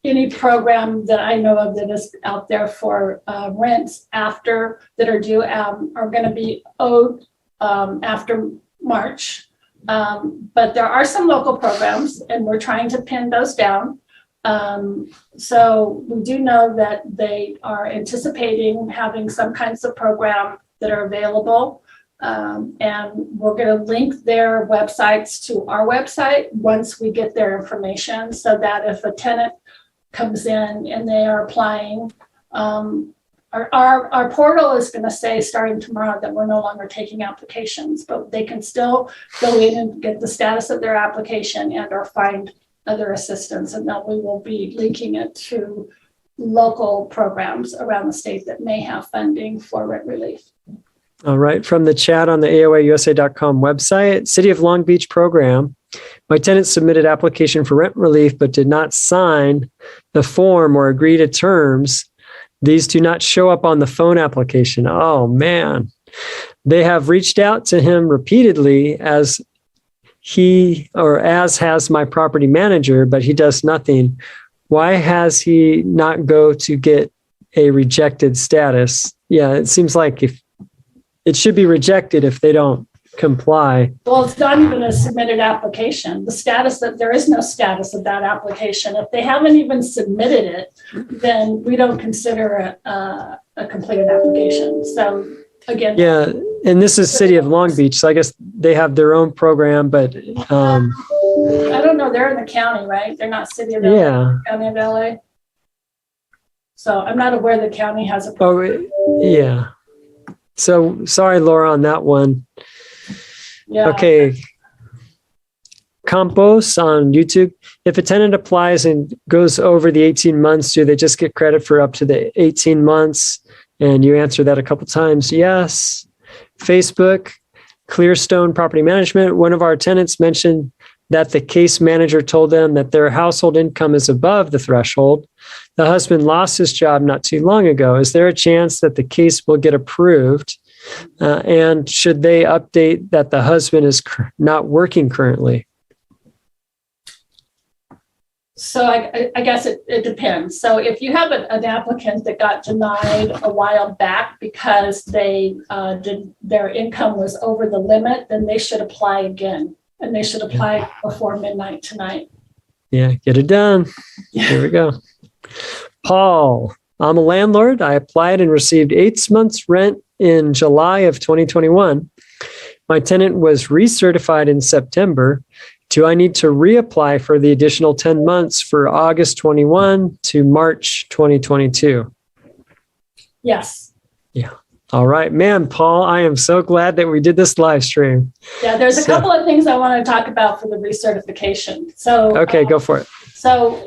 any program that I know of that is out there for rents after that are due are going to be owed after March. But there are some local programs, and we're trying to pin those down. So we do know that they are anticipating having some kinds of program that are available. And we're going to link their websites to our website once we get their information, so that if a tenant comes in and they are applying, our portal is going to say starting tomorrow that we're no longer taking applications, but they can still go in and get the status of their application and or find other assistance. And then we will be linking it to local programs around the state that may have funding for rent relief. All right. From the chat on the AOAUSA.com website, City of Long Beach program. My tenant submitted application for rent relief, but did not sign the form or agree to terms. These do not show up on the phone application. Oh, man. They have reached out to him repeatedly as has my property manager, but he does nothing. Why has he not go to get a rejected status? Yeah, it seems like if it should be rejected if they don't comply. Well, it's not even a submitted application. The status that there is no status of that application. If they haven't even submitted it, then we don't consider it a completed application. So again, yeah, and this is City of Long Beach, so I guess they have their own program, but I don't know. They're in the county, right? They're not City of LA, yeah, County of LA. So I'm not aware the county has a program. Oh, yeah. So sorry, Laura, on that one. Yeah. Okay. Campos on YouTube. If a tenant applies and goes over the 18 months, do they just get credit for up to the 18 months? And you answer that a couple times. Yes. Facebook, Clearstone Property Management. One of our tenants mentioned that the case manager told them that their household income is above the threshold. The husband lost his job not too long ago. Is there a chance that the case will get approved? And should they update that the husband is not working currently? So I guess it depends. So if you have an applicant that got denied a while back because their income was over the limit, then they should apply again. And they should apply before midnight tonight. Yeah, get it done. Yeah. Here we go. Paul, I'm a landlord. I applied and received 8 months rent in July of 2021. My tenant was recertified in September. Do I need to reapply for the additional 10 months for August 21 to March 2022? Yes. Yeah. All right, man, Paul, I am so glad that we did this live stream. Yeah, there's a couple of things I want to talk about for the recertification. So okay, go for it. So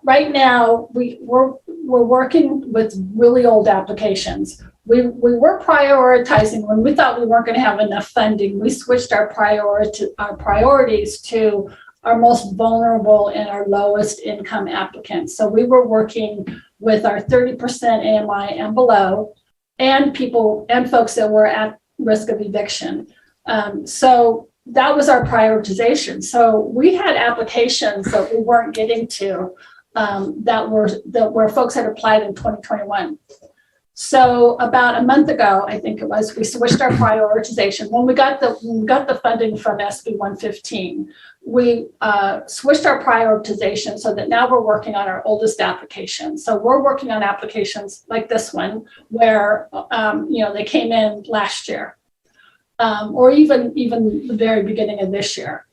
right now we're working with really old applications. We were prioritizing when we thought we weren't going to have enough funding. We switched our priorities to our most vulnerable and our lowest income applicants. So we were working with our 30% AMI and below, and people and folks that were at risk of eviction. So that was our prioritization. So we had applications that we weren't getting to that were folks had applied in 2021. So about a month ago, I think it was, we switched our prioritization. When we got the funding from SB 115, we switched our prioritization so that now we're working on our oldest applications. So we're working on applications like this one, where they came in last year, or even the very beginning of this year.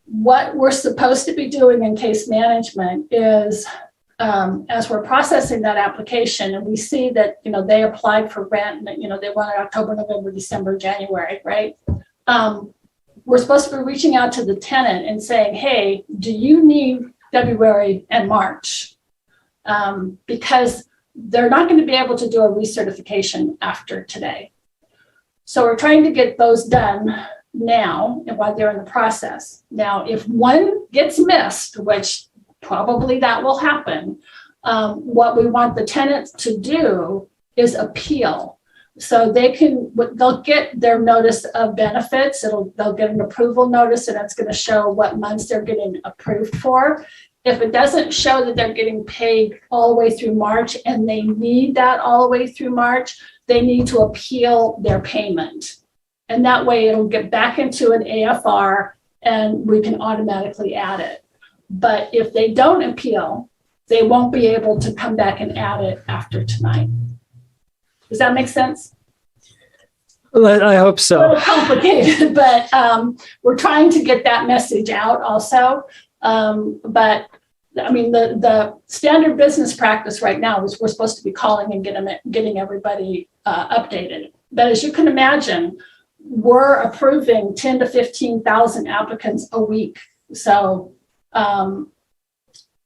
What we're supposed to be doing in case management is, as we're processing that application and we see that, they applied for rent and, they wanted October, November, December, January, right? We're supposed to be reaching out to the tenant and saying, hey, do you need February and March? Because they're not going to be able to do a recertification after today. So we're trying to get those done now and while they're in the process. Now, if one gets missed, which probably that will happen, what we want the tenants to do is appeal. So they'll get their notice of benefits. They'll get an approval notice, and it's going to show what months they're getting approved for. If it doesn't show that they're getting paid all the way through March and they need that all the way through March, they need to appeal their payment. And that way it'll get back into an AFR and we can automatically add it. But if they don't appeal, they won't be able to come back and add it after tonight. Does that make sense? I hope so. A little complicated, but we're trying to get that message out also. But I mean, the standard business practice right now is we're supposed to be calling and getting everybody updated. But as you can imagine, we're approving 10 to 15,000 applicants a week. So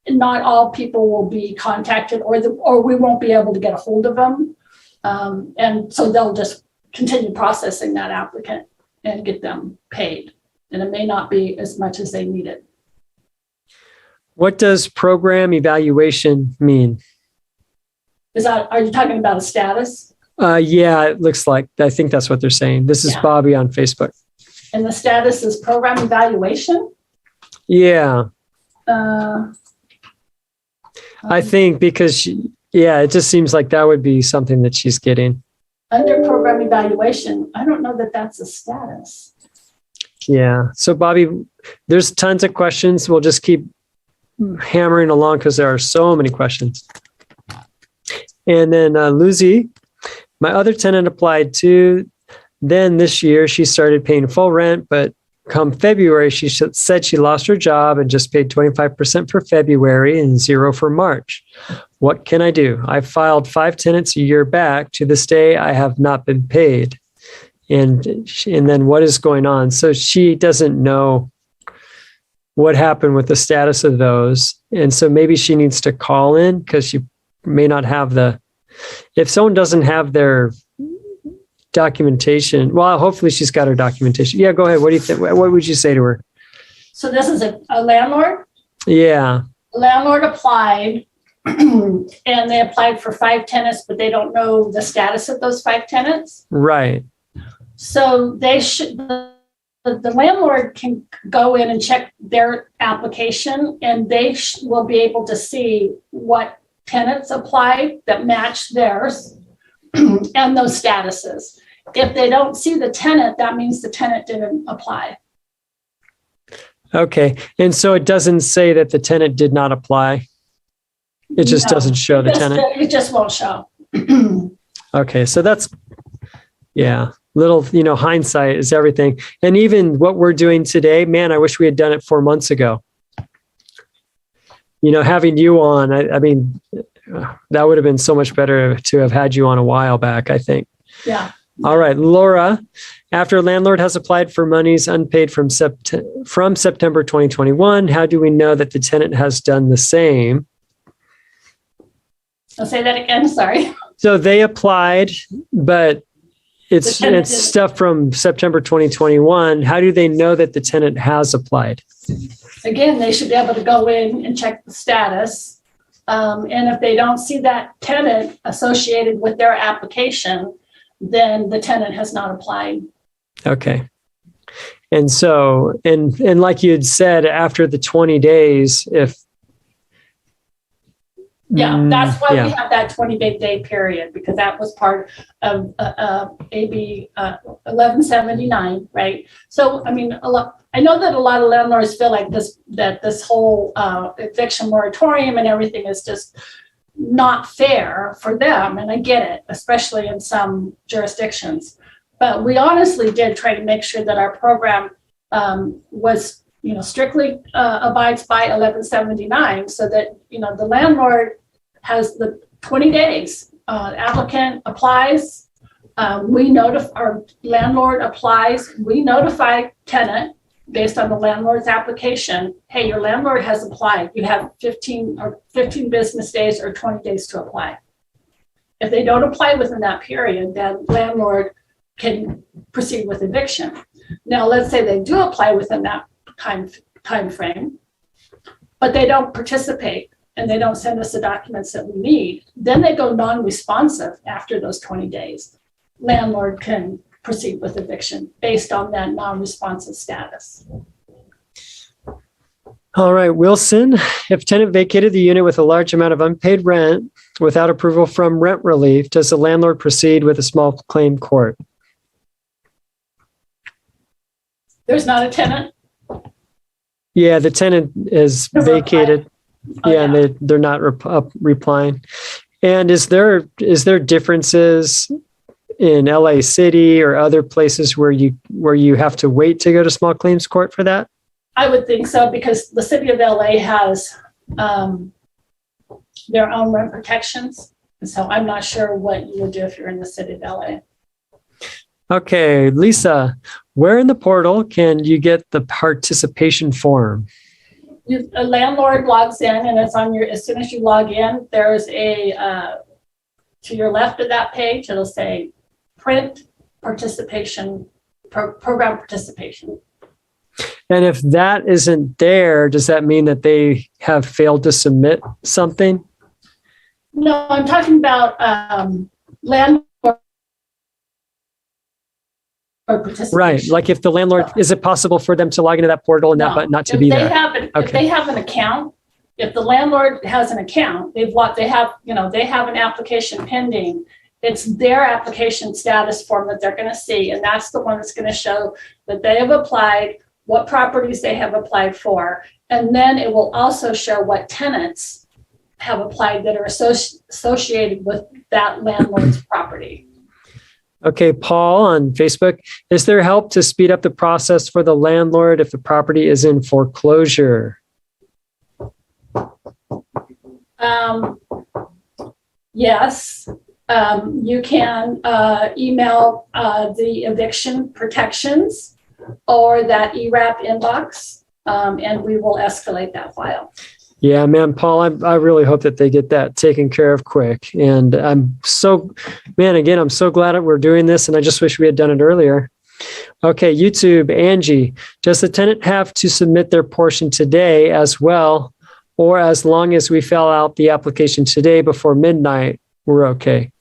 not all people will be contacted, or we won't be able to get a hold of them. And so they'll just continue processing that applicant and get them paid. And it may not be as much as they needed. What does program evaluation mean? Are you talking about a status? Yeah, it looks like, I think that's what they're saying. This is Bobby on Facebook. And the status is program evaluation? Yeah. I think because, it just seems like that would be something that she's getting. Under program evaluation, I don't know that that's a status. Yeah. So Bobby, there's tons of questions. We'll just keep hammering along because there are so many questions. And then Lucy, my other tenant applied too. Then this year she started paying full rent, but come February, she said she lost her job and just paid 25% for February and 0 for March. What can I do? I filed 5 tenants a year back. To this day, I have not been paid. And then what is going on? So she doesn't know what happened with the status of those. And so maybe she needs to call in because she may not have if someone doesn't have their documentation, well, hopefully she's got her documentation. Yeah, go ahead. What do you think? What would you say to her? So this is a landlord? Yeah. Landlord applied and they applied for 5 tenants, but they don't know the status of those 5 tenants. Right. So they should, the landlord can go in and check their application, and they will be able to see what tenants applied that match theirs and those statuses. If they don't see the tenant, that means the tenant didn't apply. Okay. And so it doesn't say that the tenant did not apply. It just doesn't show the tenant. It just won't show. Okay. So that's, little, hindsight is everything. And even what we're doing today, man, I wish we had done it 4 months ago. Having you on, I mean, that would have been so much better to have had you on a while back, I think. Yeah. All right, Laura, after a landlord has applied for monies unpaid from September 2021, how do we know that the tenant has done the same? I'll say that again, sorry. So they applied, but it's stuff from September 2021. How do they know that the tenant has applied? Again, they should be able to go in and check the status. And if they don't see that tenant associated with their application, then the tenant has not applied. Okay. And so, and like you had said, after the 20 days, that's why we have that 20-day period, because that was part of AB 1179, right? So, I mean, I know that a lot of landlords feel like this whole eviction moratorium and everything is just not fair for them, and I get it, especially in some jurisdictions. But we honestly did try to make sure that our program was, strictly abides by 1179, so that the landlord has the 20 days. Applicant applies, our landlord applies, we notify tenant based on the landlord's application. Hey, your landlord has applied. You have 15 business days or 20 days to apply. If they don't apply within that period, then landlord can proceed with eviction. Now, let's say they do apply within that time frame, but they don't participate and they don't send us the documents that we need. Then they go non-responsive after those 20 days. Landlord can proceed with eviction based on that non-responsive status. All right, Wilson, if tenant vacated the unit with a large amount of unpaid rent without approval from rent relief, does the landlord proceed with a small claim court? There's not a tenant? Yeah, the tenant is vacated. And they're not replying. And is there differences in LA City or other places where you have to wait to go to small claims court for that? I would think so, because the city of LA has their own rent protections. So I'm not sure what you would do if you're in the city of LA. Okay, Lisa, where in the portal can you get the participation form? A landlord logs in, and it's on your, as soon as you log in, there's a, to your left of that page, it'll say print participation, program participation. And if that isn't there, does that mean that they have failed to submit something? No, I'm talking about landlord participation. Right. Like if the landlord, is it possible for them to log into that portal and that button not to be there? If they have an account, if the landlord has an account, they have an application pending. It's their application status form that they're going to see, and that's the one that's going to show that they have applied, what properties they have applied for, and then it will also show what tenants have applied that are associated with that landlord's property. Okay, Paul on Facebook, is there help to speed up the process for the landlord if the property is in foreclosure? Yes, you can email the eviction protections or that ERAP inbox, and we will escalate that file. Yeah, man, Paul, I really hope that they get that taken care of quick. And I'm so glad that we're doing this, and I just wish we had done it earlier. Okay, YouTube, Angie, does the tenant have to submit their portion today as well, or as long as we fill out the application today before midnight, we're okay?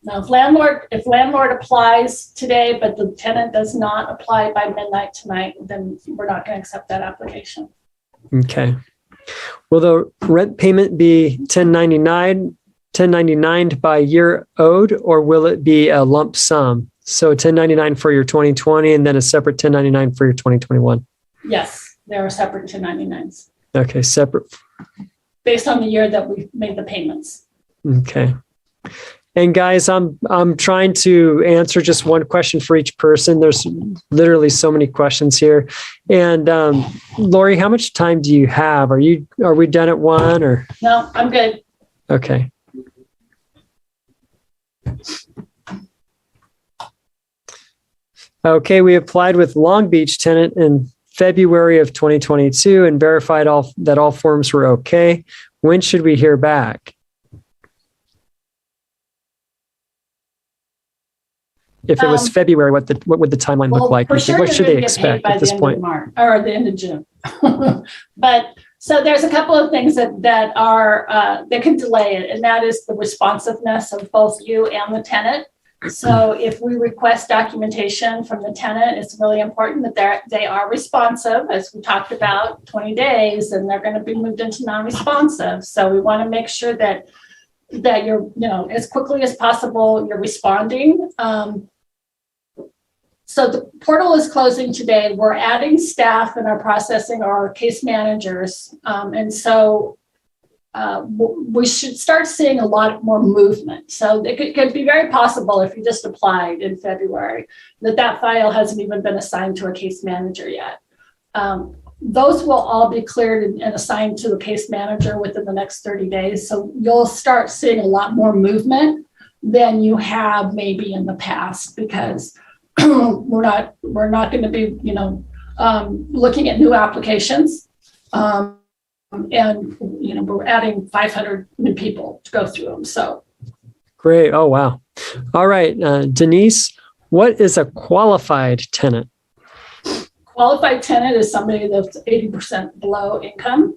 Now, if landlord applies today, but the tenant does not apply by midnight tonight, then we're not going to accept that application. Okay. Will the rent payment be 1099 by year owed, or will it be a lump sum? So 1099 for your 2020 and then a separate 1099 for your 2021? Yes, there are separate 1099s. Okay, separate. Based on the year that we made the payments. Okay. And guys, I'm trying to answer just one question for each person. There's literally so many questions here. And Lorrie, how much time do you have? Are we done at 1 or? No, I'm good. Okay. Okay, we applied with Long Beach tenant in February of 2022 and verified that all forms were okay. When should we hear back? If it was February, what would the timeline look like? For sure, what should they expect at this point? March, or the end of June. But so there's a couple of things that can delay it, and that is the responsiveness of both you and the tenant. So if we request documentation from the tenant, it's really important that they are responsive, as we talked about, 20 days, and they're going to be moved into non-responsive. So we want to make sure that you're, as quickly as possible, you're responding. So the portal is closing today. We're adding staff and are processing our case managers. And so we should start seeing a lot more movement. So it could be very possible, if you just applied in February, that file hasn't even been assigned to a case manager yet. Those will all be cleared and assigned to the case manager within the next 30 days. So you'll start seeing a lot more movement than you have maybe in the past, because we're not going to be, looking at new applications. And, we're adding 500 new people to go through them. So great. Oh, wow. All right. Denise, what is a qualified tenant? Qualified tenant is somebody that's 80% below income,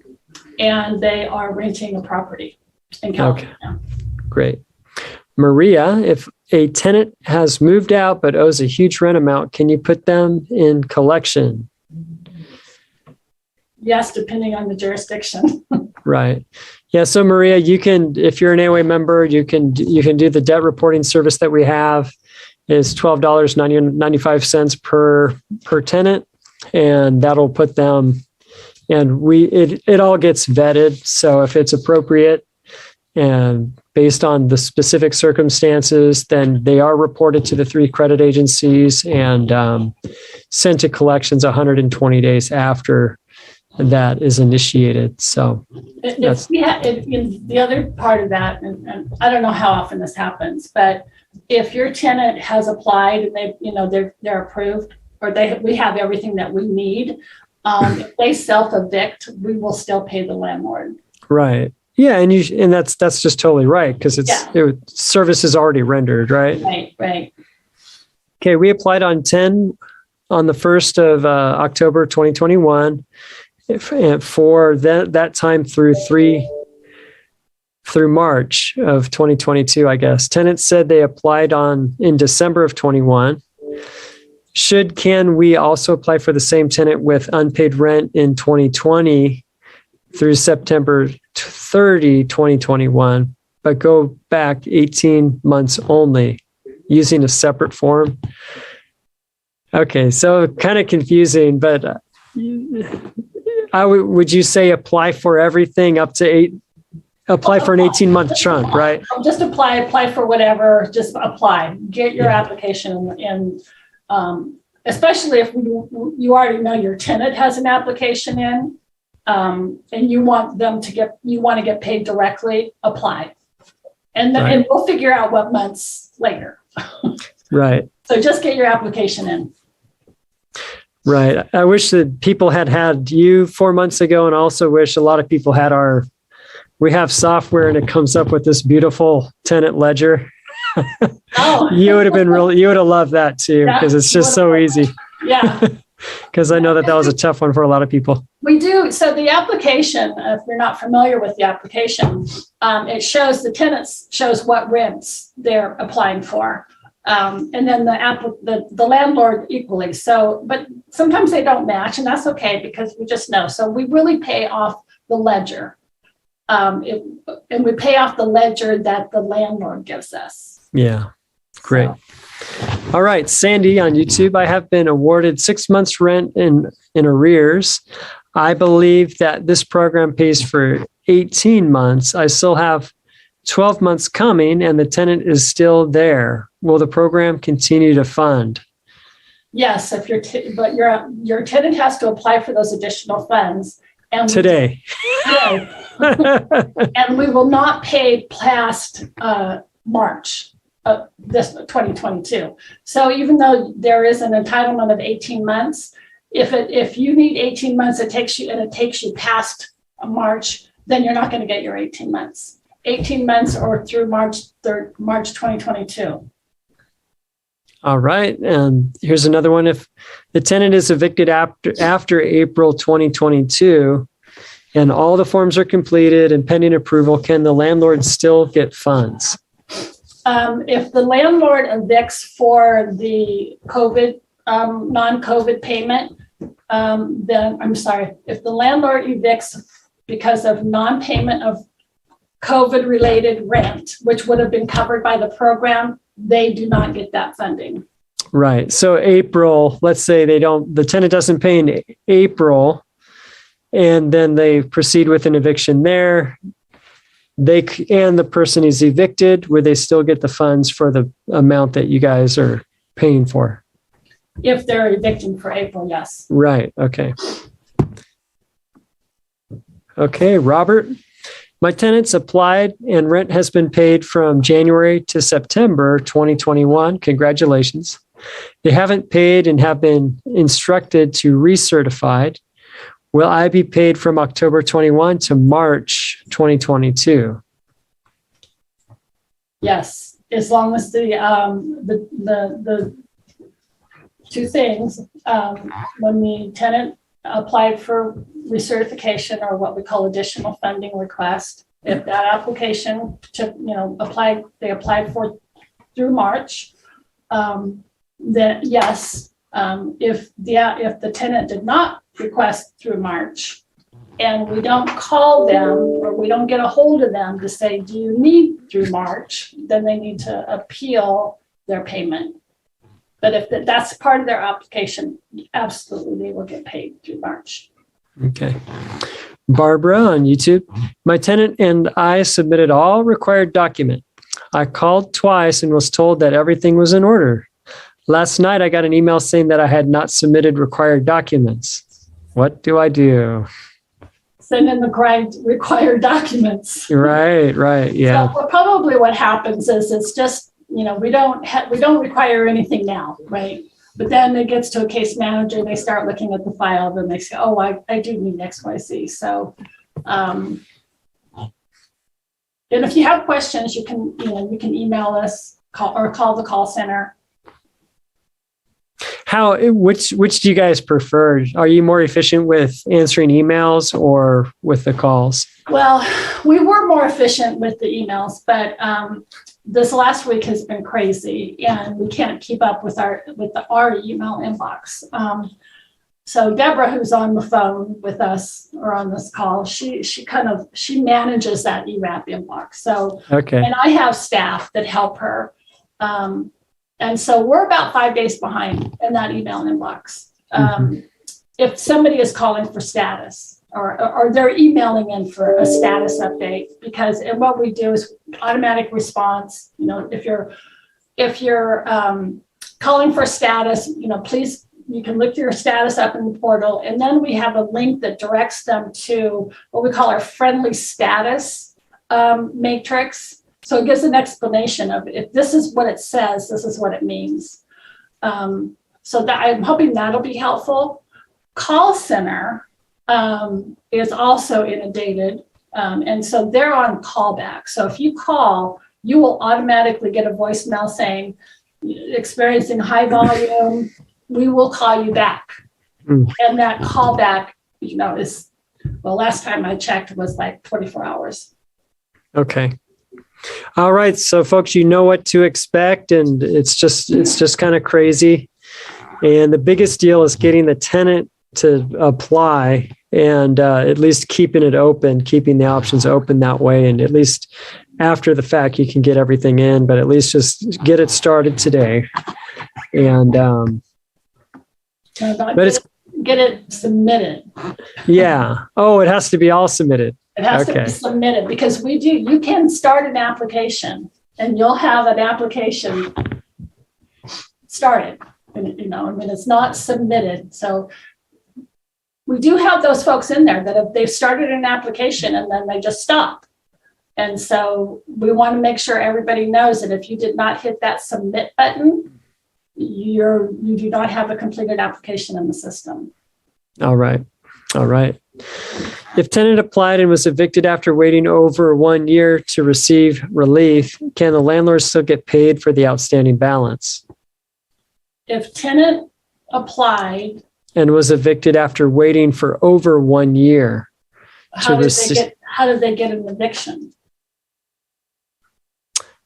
and they are renting a property in California. Okay. Great. Maria, if a tenant has moved out but owes a huge rent amount, can you put them in collection? Yes, depending on the jurisdiction. Right. Yeah. So Maria, you can, if you're an AOA member, you can do the debt reporting service that we have. Is $12.95 per tenant, and that'll put them. And it all gets vetted. So if it's appropriate and based on the specific circumstances, then they are reported to the 3 credit agencies and sent to collections 120 days after that is initiated. So that's the other part of that, and I don't know how often this happens, but if your tenant has applied and they're approved, or we have everything that we need, if they self-evict, we will still pay the landlord. right. Yeah, and that's just totally right, because service is already rendered, right? Right. Okay, we applied on the 1st of October 2021 for that time through March of 2022, I guess. Tenants said they applied in December of 21. Can we also apply for the same tenant with unpaid rent in 2020 through September 30, 2021, but go back 18 months only using a separate form? Okay, so kind of confusing, but would you say apply for everything up to apply for an 18-month chunk, right? Just apply for whatever, just apply. Get your application in, especially if you already know your tenant has an application in, and you want to get paid directly, apply. And then and we'll figure out what months later. Right. So just get your application in. Right. I wish that people had you 4 months ago, and also wish a lot of people had we have software and it comes up with this beautiful tenant ledger. Oh. You would have loved that too, because it's just so easy. Yeah. Because I know that was a tough one for a lot of people. We do. So the application, if you're not familiar with the application, it shows the tenants shows what rents they're applying for. And then the landlord equally. So, but sometimes they don't match, and that's okay, because we just know. So we really pay off the ledger. And we pay off the ledger that the landlord gives us. Yeah. Great. So. All right, Sandy on YouTube. I have been awarded 6 months rent in arrears. I believe that this program pays for 18 months. I still have 12 months coming and the tenant is still there. Will the program continue to fund? Yes, but your tenant has to apply for those additional funds. And today. And we will not pay past March. This 2022. So even though there is an entitlement of 18 months, if you need 18 months, it takes you past March, then you're not going to get your 18 months. 18 months or through March 2022. All right. And here's another one. If the tenant is evicted after April 2022 and all the forms are completed and pending approval, can the landlord still get funds? If the landlord evicts for the non-COVID payment, if the landlord evicts because of non-payment of COVID-related rent, which would have been covered by the program, they do not get that funding. Right. So April, let's say the tenant doesn't pay in April, and then they proceed with an eviction there. And the person is evicted, would they still get the funds for the amount that you guys are paying for? If they're evicting for April, yes. Right. Okay. Okay, Robert. My tenants applied and rent has been paid from January to September 2021. Congratulations. They haven't paid and have been instructed to recertify. Will I be paid from October 21 to March 2022? Yes, as long as the two things, when the tenant applied for recertification, or what we call additional funding request, if that application they applied for through March, then yes. If the tenant did not request through March, and we don't call them or we don't get a hold of them to say, do you need through March, then they need to appeal their payment. But if that's part of their application, absolutely they will get paid through March. Okay. Barbara on YouTube. My tenant and I submitted all required document. I called twice and was told that everything was in order. Last night, I got an email saying that I had not submitted required documents. What do I do? send in the correct required documents. Right. Yeah. So probably what happens is it's just, we don't require anything now, right? But then it gets to a case manager, they start looking at the file, then they say, oh, I do need XYZ. So, and if you have questions, you can email us, call the call center. Which do you guys prefer? Are you more efficient with answering emails or with the calls? Well, we were more efficient with the emails, but this last week has been crazy, and we can't keep up with our email inbox. So Deborah, who's on the phone with us or on this call, she manages that ERAP inbox. So, okay. And I have staff that help her. And so we're about 5 days behind in that email inbox. If somebody is calling for status or they're emailing in for a status update, and what we do is automatic response. If you're calling for status, please, you can look your status up in the portal, and then we have a link that directs them to what we call our friendly status matrix. So it gives an explanation of if this is what it says, this is what it means. So that I'm hoping that'll be helpful. Call center is also inundated. And so they're on callback. So if you call, you will automatically get a voicemail saying, experiencing high volume, we will call you back. And that callback, is, well, last time I checked was like 24 hours. Okay. All right. So folks, you know what to expect, and it's just kind of crazy. And the biggest deal is getting the tenant to apply and at least keeping it open, keeping the options open that way. And at least after the fact, you can get everything in, but at least just get it started today. And, get it submitted. Yeah. Oh, it has to be all submitted. It has to be submitted because you can start an application and you'll have an application started, it's not submitted. So we do have those folks in there that they've started an application and then they just stop. And so we want to make sure everybody knows that if you did not hit that submit button, you do not have a completed application in the system. All right. If tenant applied and was evicted after waiting over 1 year to receive relief, can the landlord still get paid for the outstanding balance? If tenant applied and was evicted after waiting for over 1 year, how did they get an eviction?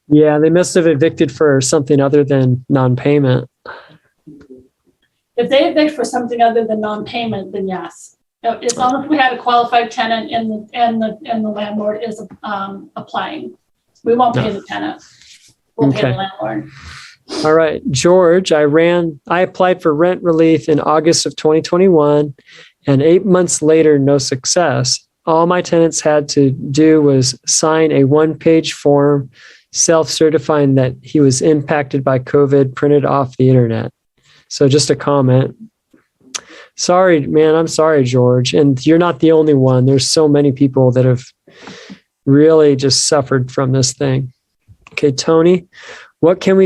Yeah, they must have evicted for something other than non-payment. If they evict for something other than non-payment, then yes. As long as we had a qualified tenant and the landlord is applying, we won't pay the tenant. We'll pay the landlord. All right, George, I applied for rent relief in August of 2021, and 8 months later, no success. All my tenants had to do was sign a one-page form self-certifying that he was impacted by COVID, printed off the internet. So just a comment. Sorry, man. I'm sorry, George. And you're not the only one. There's so many people that have really just suffered from this thing. Okay, Tony, can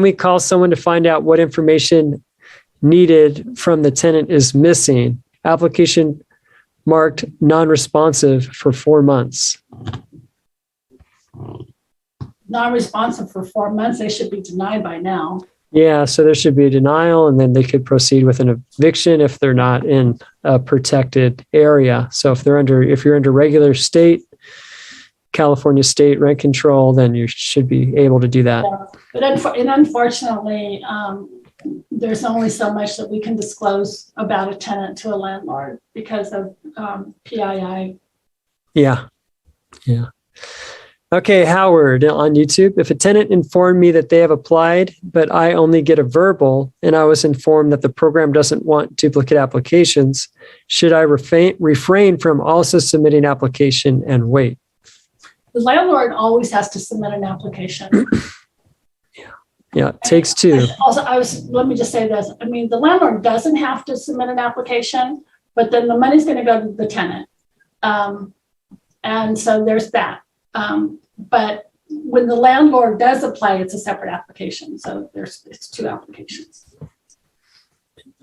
we call someone to find out what information needed from the tenant is missing? Application marked non-responsive for 4 months. Non-responsive for 4 months, they should be denied by now. Yeah, so there should be a denial, and then they could proceed with an eviction if they're not in a protected area. So if you're under regular state, California state rent control, then you should be able to do that. Yeah. But unfortunately, there's only so much that we can disclose about a tenant to a landlord because of PII. Yeah. Okay, Howard on YouTube. If a tenant informed me that they have applied, but I only get a verbal, and I was informed that the program doesn't want duplicate applications, should I refrain from also submitting application and wait? The landlord always has to submit an application. Yeah, it takes two. Also, let me just say this. I mean, the landlord doesn't have to submit an application, but then the money's going to go to the tenant. And so there's that. But when the landlord does apply, it's a separate application. So it's 2 applications.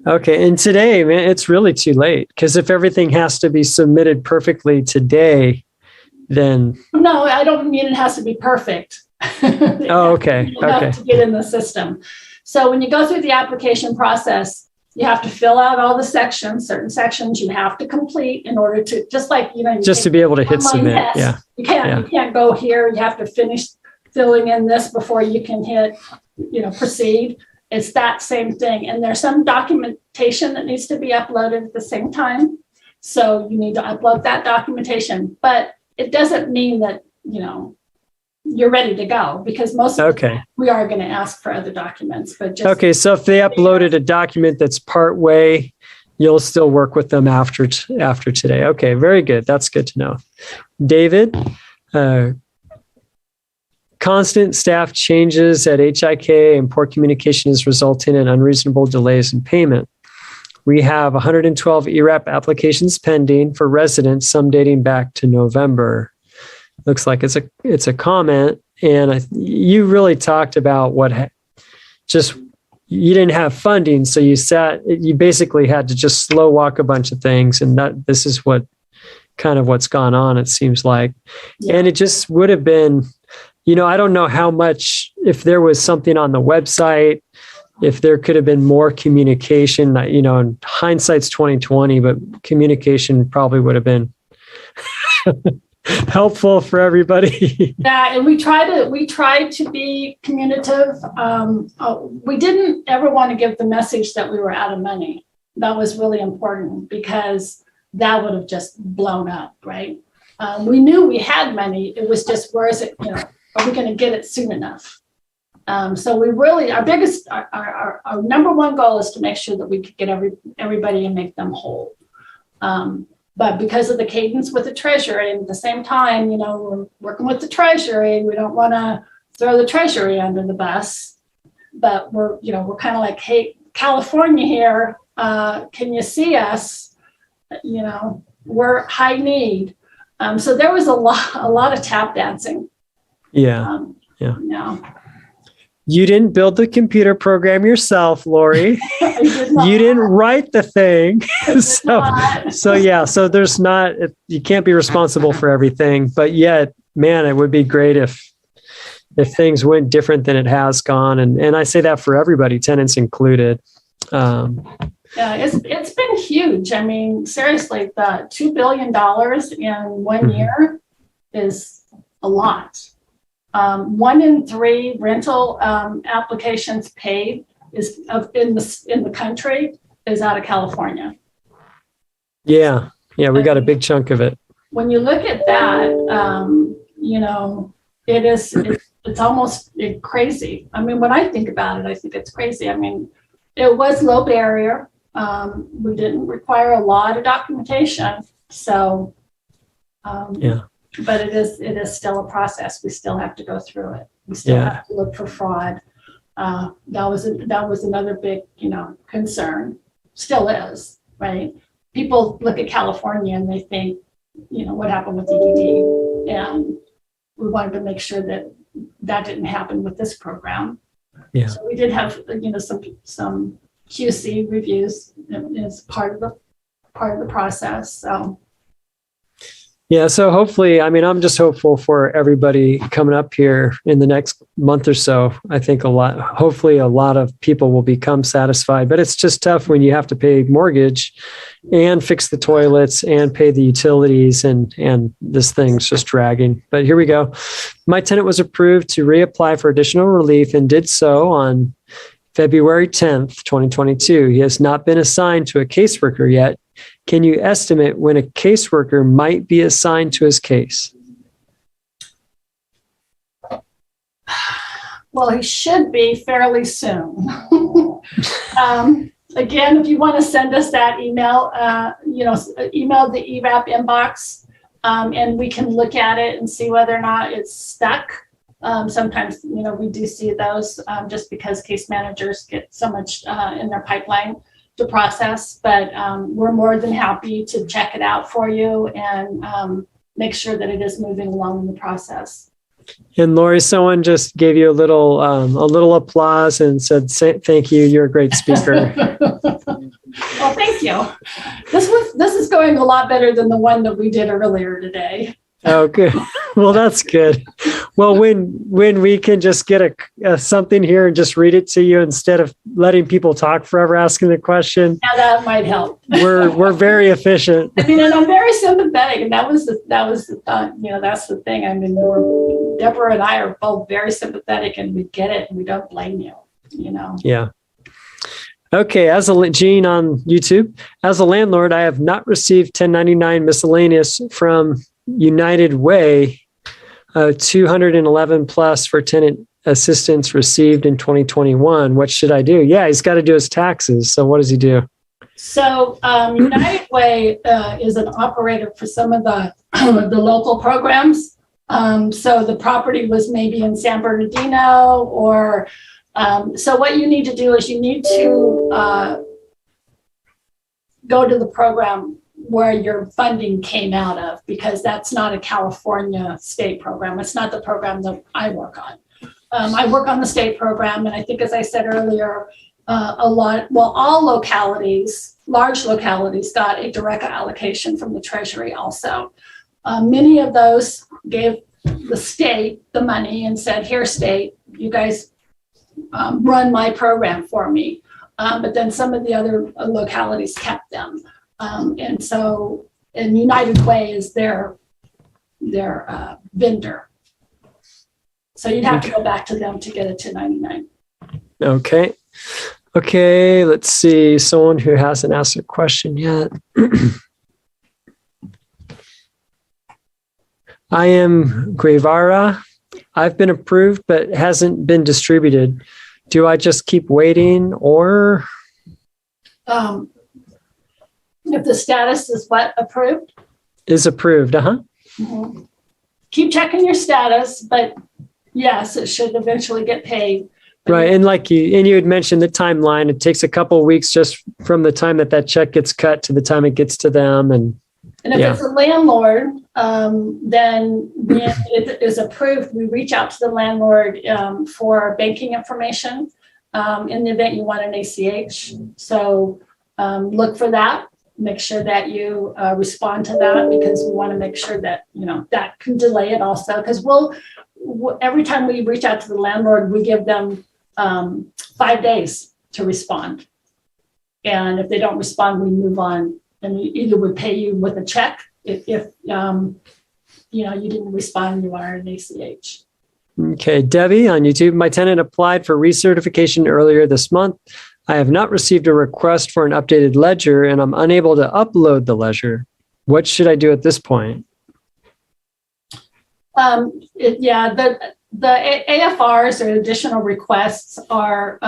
Okay. And today, man, it's really too late, because if everything has to be submitted perfectly today, then. No, I don't mean it has to be perfect. Oh, okay. Okay. To get in the system. So when you go through the application process, you have to fill out all the sections, certain sections you have to complete in order to, just like, just to be able to hit submit. Test. Yeah. You can't go here. You have to finish filling in this before you can hit, proceed. It's that same thing. And there's some documentation that needs to be uploaded at the same time. So you need to upload that documentation, but it doesn't mean that, you're ready to go, because most of the time we are going to ask for other documents, but just. Okay. So if they uploaded a document that's part way, you'll still work with them after today. Okay. Very good. That's good to know. David, constant staff changes at HIK and poor communication is resulting in unreasonable delays in payment. We have 112 ERAP applications pending for residents, some dating back to November. Looks like it's a comment, and you really talked about you didn't have funding, so you basically had to just slow walk a bunch of things, and this is what's gone on, it seems like. Yeah. And it just would have been, I don't know how much, if there was something on the website, if there could have been more communication, and hindsight's 2020, but communication probably would have been helpful for everybody. Yeah, and we tried to be communicative. We didn't ever want to give the message that we were out of money. That was really important, because that would have just blown up, right? We knew we had money. It was just, where is it? Are we going to get it soon enough? So we really, our number one goal is to make sure that we could get everybody and make them whole. But because of the cadence with the Treasury, and at the same time, we're working with the Treasury, we don't want to throw the Treasury under the bus, but we're kind of like, hey, California here, can you see us? We're high need. So there was a lot of tap dancing. Yeah. You didn't build the computer program yourself, Lorrie. You didn't write the thing. So there's not, you can't be responsible for everything, but yet, man, it would be great if things went different than it has gone. And I say that for everybody, tenants included. Yeah, it's been huge. I mean, seriously, the $2 billion in 1 year is a lot. 1 in 3 rental applications paid in the country is out of California. Yeah, we got a big chunk of it. When you look at that, it's almost crazy. I mean, when I think about it, I think it's crazy. I mean, it was low barrier. We didn't require a lot of documentation, so but it is still a process. We still have to go through it. We still have to look for fraud. That was another big, concern. Still is, right? People look at California and they think, what happened with EDD? And we wanted to make sure that didn't happen with this program. Yeah. So we did have, some QC reviews as part of the process. So. Yeah, so hopefully, I'm just hopeful for everybody coming up here in the next month or so. I think hopefully a lot of people will become satisfied, but it's just tough when you have to pay mortgage and fix the toilets and pay the utilities, and this thing's just dragging. But here we go. My tenant was approved to reapply for additional relief and did so on February 10th, 2022. He has not been assigned to a caseworker yet. Can you estimate when a caseworker might be assigned to his case? Well, he should be fairly soon. Again, if you want to send us that email, email the ERAP inbox, and we can look at it and see whether or not it's stuck. Sometimes, we do see those just because case managers get so much in their pipeline. to process, but we're more than happy to check it out for you and make sure that it is moving along in the process. And Lorrie, someone just gave you a little applause and said, "Thank you. You're a great speaker." Well, thank you. This is going a lot better than the one that we did earlier today. Oh, good. Well, that's good. Well, when we can just get a something here and just read it to you instead of letting people talk forever asking the question, Yeah, that might help. we're very efficient. I mean, and I'm very sympathetic, and that's the thing. I mean, Deborah and I are both very sympathetic, and we get it, and we don't blame you. Yeah. Okay, Gene on YouTube, as a landlord, I have not received 1099 miscellaneous from United Way, 211 plus for tenant assistance received in 2021. What should I do? Yeah, he's got to do his taxes. So what does he do? So United Way is an operator for some of the local programs. So the property was maybe in San Bernardino or so what you need to do is you need to go to the program where your funding came out of, because that's not a California state program. It's not the program that I work on. I work on the state program, and I think, as I said earlier, all localities, large localities, got a direct allocation from the Treasury also. Many of those gave the state the money and said, "Here, state, you guys run my program for me." But then some of the other localities kept them. And United Way is their vendor. So you'd have to go back to them to get a 1099. Okay. Okay, let's see. Someone who hasn't asked a question yet. I am Guevara. I've been approved, but hasn't been distributed. Do I just keep waiting or? If the status is what, approved? Is approved, uh-huh. Mm-hmm. Keep checking your status, but yes, it should eventually get paid. Right, and you had mentioned the timeline. It takes a couple of weeks just from the time that check gets cut to the time it gets to them. And if it's a landlord, then when it is approved, we reach out to the landlord for banking information in the event you want an ACH. So look for that. Make sure that you respond to that, because we want to make sure that, that can delay it also. Because every time we reach out to the landlord, we give them 5 days to respond. And if they don't respond, we move on. And we either would pay you with a check if you didn't respond, you are an ACH. Okay, Debbie on YouTube. My tenant applied for recertification earlier this month. I have not received a request for an updated ledger, and I'm unable to upload the ledger. What should I do at this point? The AFRs, or additional requests, are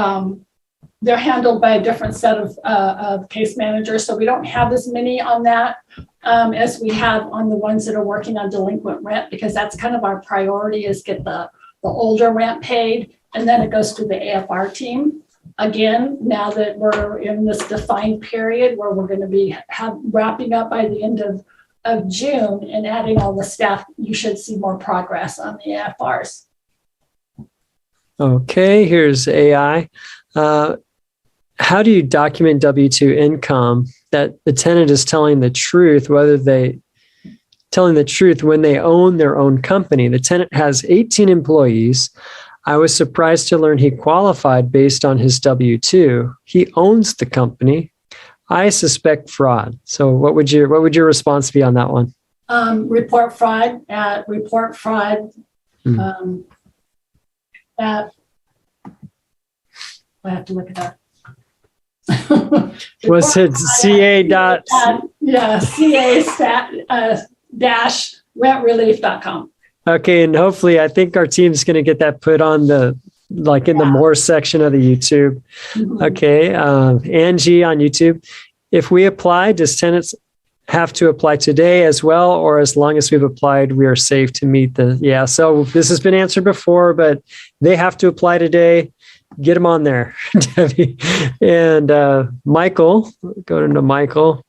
they're handled by a different set of case managers. So we don't have as many on that as we have on the ones that are working on delinquent rent, because that's kind of our priority, is get the older rent paid, and then it goes to the AFR team. Again, now that we're in this defined period where we're going to be wrapping up by the end of June and adding all the staff, you should see more progress on the AFRs. Okay, here's AI. How do you document W-2 income that the tenant is telling the truth, telling the truth when they own their own company? The tenant has 18 employees. I was surprised to learn he qualified based on his W-2. He owns the company. I suspect fraud. So what would your response be on that one? Report fraud at I have to look it up. Was it CA rentrelief.com. Okay, and hopefully I think our team's going to get that put on the more section of the YouTube. Mm-hmm. Okay, Angie on YouTube. If we apply, does tenants have to apply today as well, or as long as we've applied, we are safe to meet so this has been answered before, but they have to apply today. Get them on there, Debbie. And Michael, go to Michael.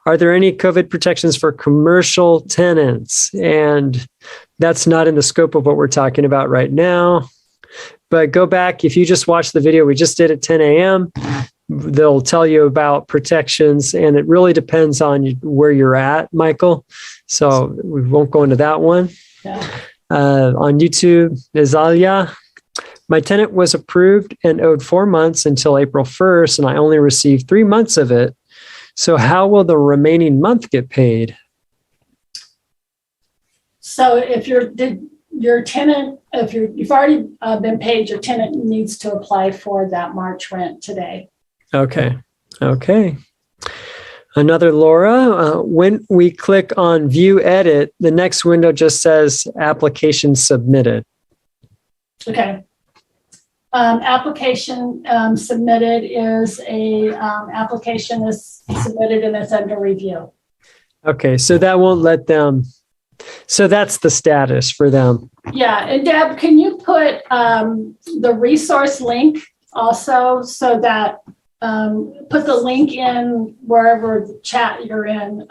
Are there any COVID protections for commercial tenants? And that's not in the scope of what we're talking about right now. But go back, if you just watched the video we just did at 10 a.m., they'll tell you about protections, and it really depends on where you're at, Michael. So we won't go into that one. Yeah. On YouTube, Nazalia, my tenant was approved and owed 4 months until April 1st, and I only received 3 months of it. So how will the remaining month get paid? So if your tenant, if you've already been paid, your tenant needs to apply for that March rent today. Okay. Another Laura, when we click on view edit, the next window just says application submitted. Okay. Application submitted is application is submitted and it's under review. Okay, so that won't let them. So that's the status for them. Yeah, and Deb, can you put the resource link also, so that put the link in wherever the chat you're in.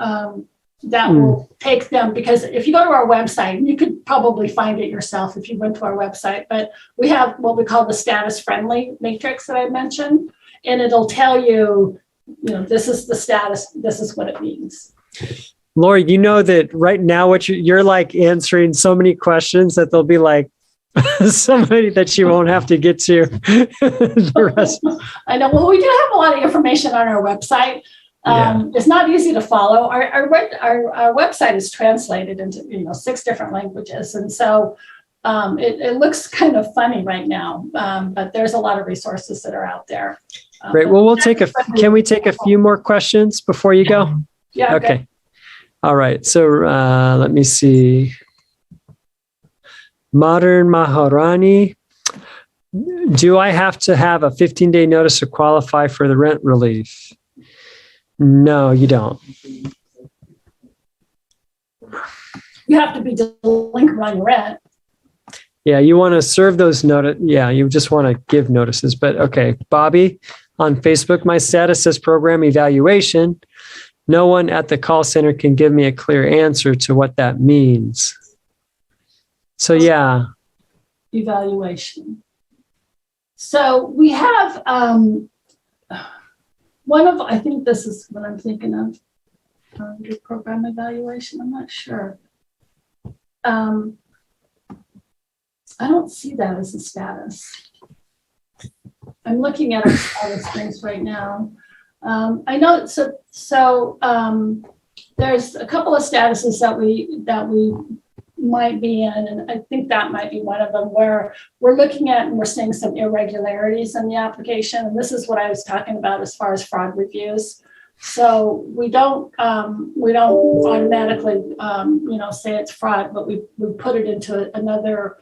That will take them, because if you go to our website, you could probably find it yourself if you went to our website, but we have what we call the status friendly matrix that I mentioned, and it'll tell you, this is the status, this is what it means. Lori, you know that right now what you're like answering so many questions that they'll be like somebody that you won't have to get to the rest. I know. Well, we do have a lot of information on our website. It's not easy to follow. Our website is translated into 6 different languages, and so it looks kind of funny right now. But there's a lot of resources that are out there. Great. Well, can we take a few more questions before you go? Yeah. Okay. Good. All right. So let me see. Modern Maharani. Do I have to have a 15-day notice to qualify for the rent relief? No, you don't. You have to be delinquent on your rent. Yeah, you want to serve those notice. Yeah, you just want to give notices. But okay, Bobby, on Facebook, my status says program evaluation. No one at the call center can give me a clear answer to what that means. So yeah. Evaluation. So we have I think this is what I'm thinking of. Your program evaluation, I'm not sure. I don't see that as a status. I'm looking at our status things right now. I know, so there's a couple of statuses that we might be in, and I think that might be one of them, where we're looking at and we're seeing some irregularities in the application. And this is what I was talking about as far as fraud reviews. So we don't automatically say it's fraud, but we put it into another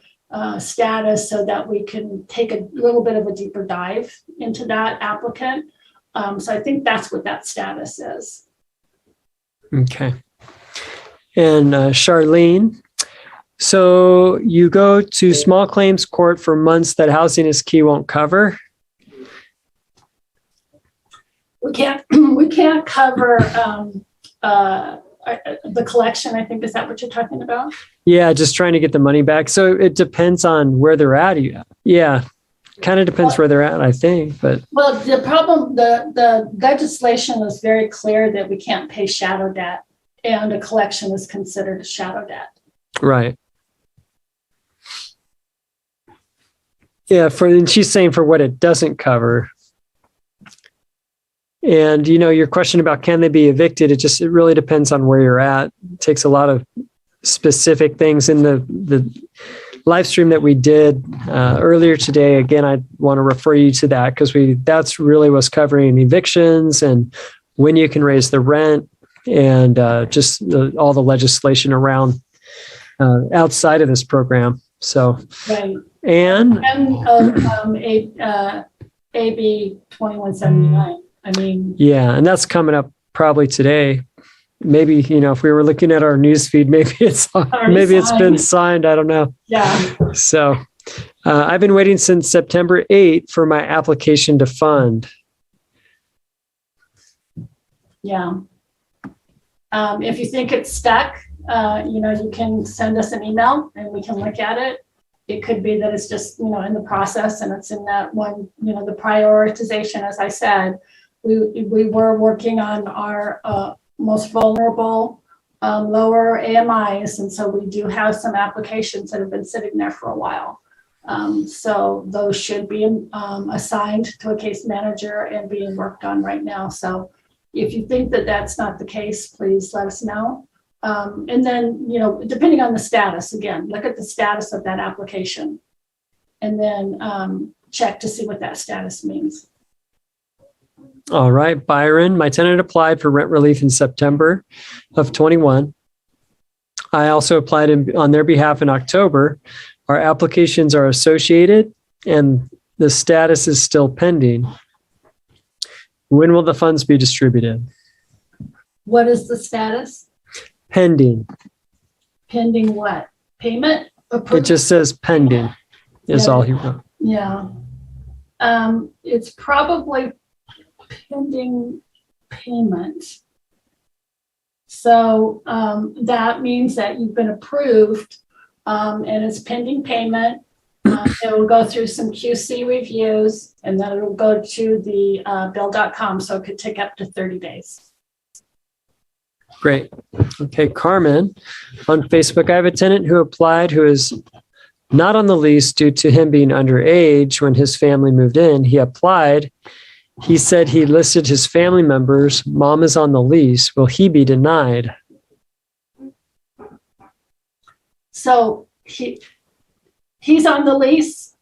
status so that we can take a little bit of a deeper dive into that applicant. So I think that's what that status is. Okay. And Charlene, so you go to small claims court for months that housing is key won't cover? We can't cover the collection, I think. Is that what you're talking about? Yeah, just trying to get the money back. So it depends on where they're at. Yeah, kind of depends where they're at, I think. But well, the problem, the legislation is very clear that we can't pay shadow debt, and a collection is considered a shadow debt. Right. Yeah, and she's saying for what it doesn't cover. And, your question about can they be evicted, it really depends on where you're at. It takes a lot of specific things in the live stream that we did earlier today. Again, I want to refer you to that because that's really what's covering evictions and when you can raise the rent and all the legislation around outside of this program. So, right. And AB 2179. Yeah, and that's coming up probably today. Maybe, if we were looking at our news feed, maybe it's been signed. I don't know. Yeah. So, I've been waiting since September 8th for my application to fund. Yeah. If you think it's stuck, you can send us an email and we can look at it. It could be that it's just, in the process and it's in that one, the prioritization, as I said. We were working on our most vulnerable, lower AMIs. And so we do have some applications that have been sitting there for a while. So those should be assigned to a case manager and being worked on right now. So if you think that that's not the case, please let us know. And then, depending on the status, again, look at the status of that application and then check to see what that status means. All right, Byron, my tenant applied for rent relief in September of 21. I also applied on their behalf in October. Our applications are associated and the status is still pending. When will the funds be distributed? What is the status? Pending. Pending what? Payment? It just says pending is all he wrote. Yeah. It's probably pending payment. So that means that you've been approved and it's pending payment. It will go through some QC reviews and then it'll go to the bill.com. So it could take up to 30 days. Great. Okay, Carmen, on Facebook, I have a tenant who applied who is not on the lease due to him being underage when his family moved in. He applied. He said he listed his family members. Mom is on the lease. Will he be denied? So he's on the lease?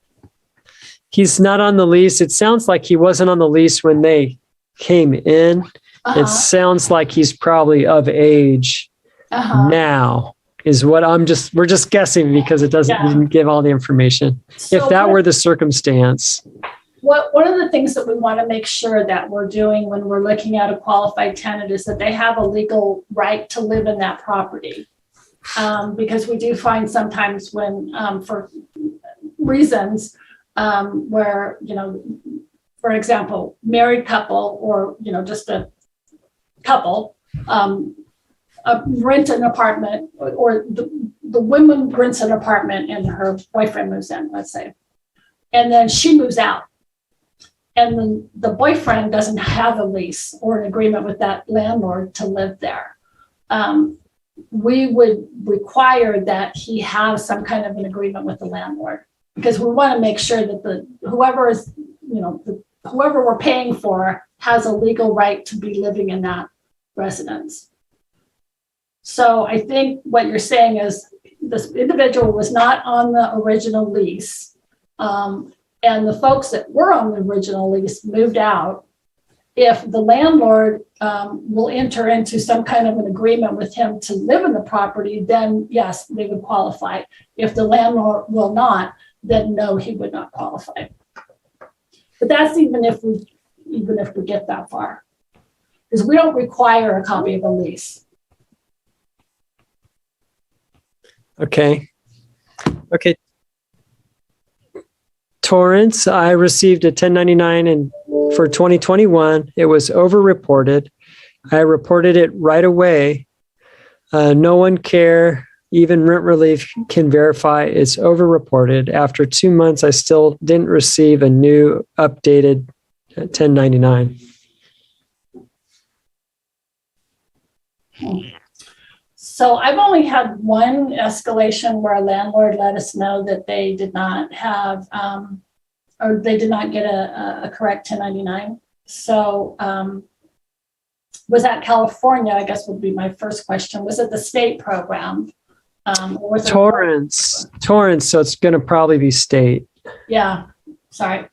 He's not on the lease. It sounds like he wasn't on the lease when they came in. It sounds like he's probably of age now is what we're just guessing because it didn't give all the information. So if that were the circumstance. One of the things that we want to make sure that we're doing when we're looking at a qualified tenant is that they have a legal right to live in that property. Because we do find sometimes when, for reasons where, for example, married couple or, just a couple rent an apartment or the woman rents an apartment and her boyfriend moves in, let's say, and then she moves out. And then the boyfriend doesn't have a lease or an agreement with that landlord to live there. We would require that he have some kind of an agreement with the landlord because we want to make sure that whoever we're paying for has a legal right to be living in that residence. So I think what you're saying is this individual was not on the original lease. And the folks that were on the original lease moved out. If the landlord will enter into some kind of an agreement with him to live in the property, then yes, they would qualify. If the landlord will not, then no, he would not qualify. But that's even if we get that far, because we don't require a copy of a lease. Okay. Torrance, I received a 1099 for 2021. It was overreported. I reported it right away. No one care. Even rent relief can verify it's overreported. After 2 months, I still didn't receive a new updated 1099. So I've only had one escalation where a landlord let us know that they did not have, or they did not get a correct 1099. So was that California, I guess would be my first question. Was it the state program? Or was Torrance, so it's going to probably be state. Yeah, sorry.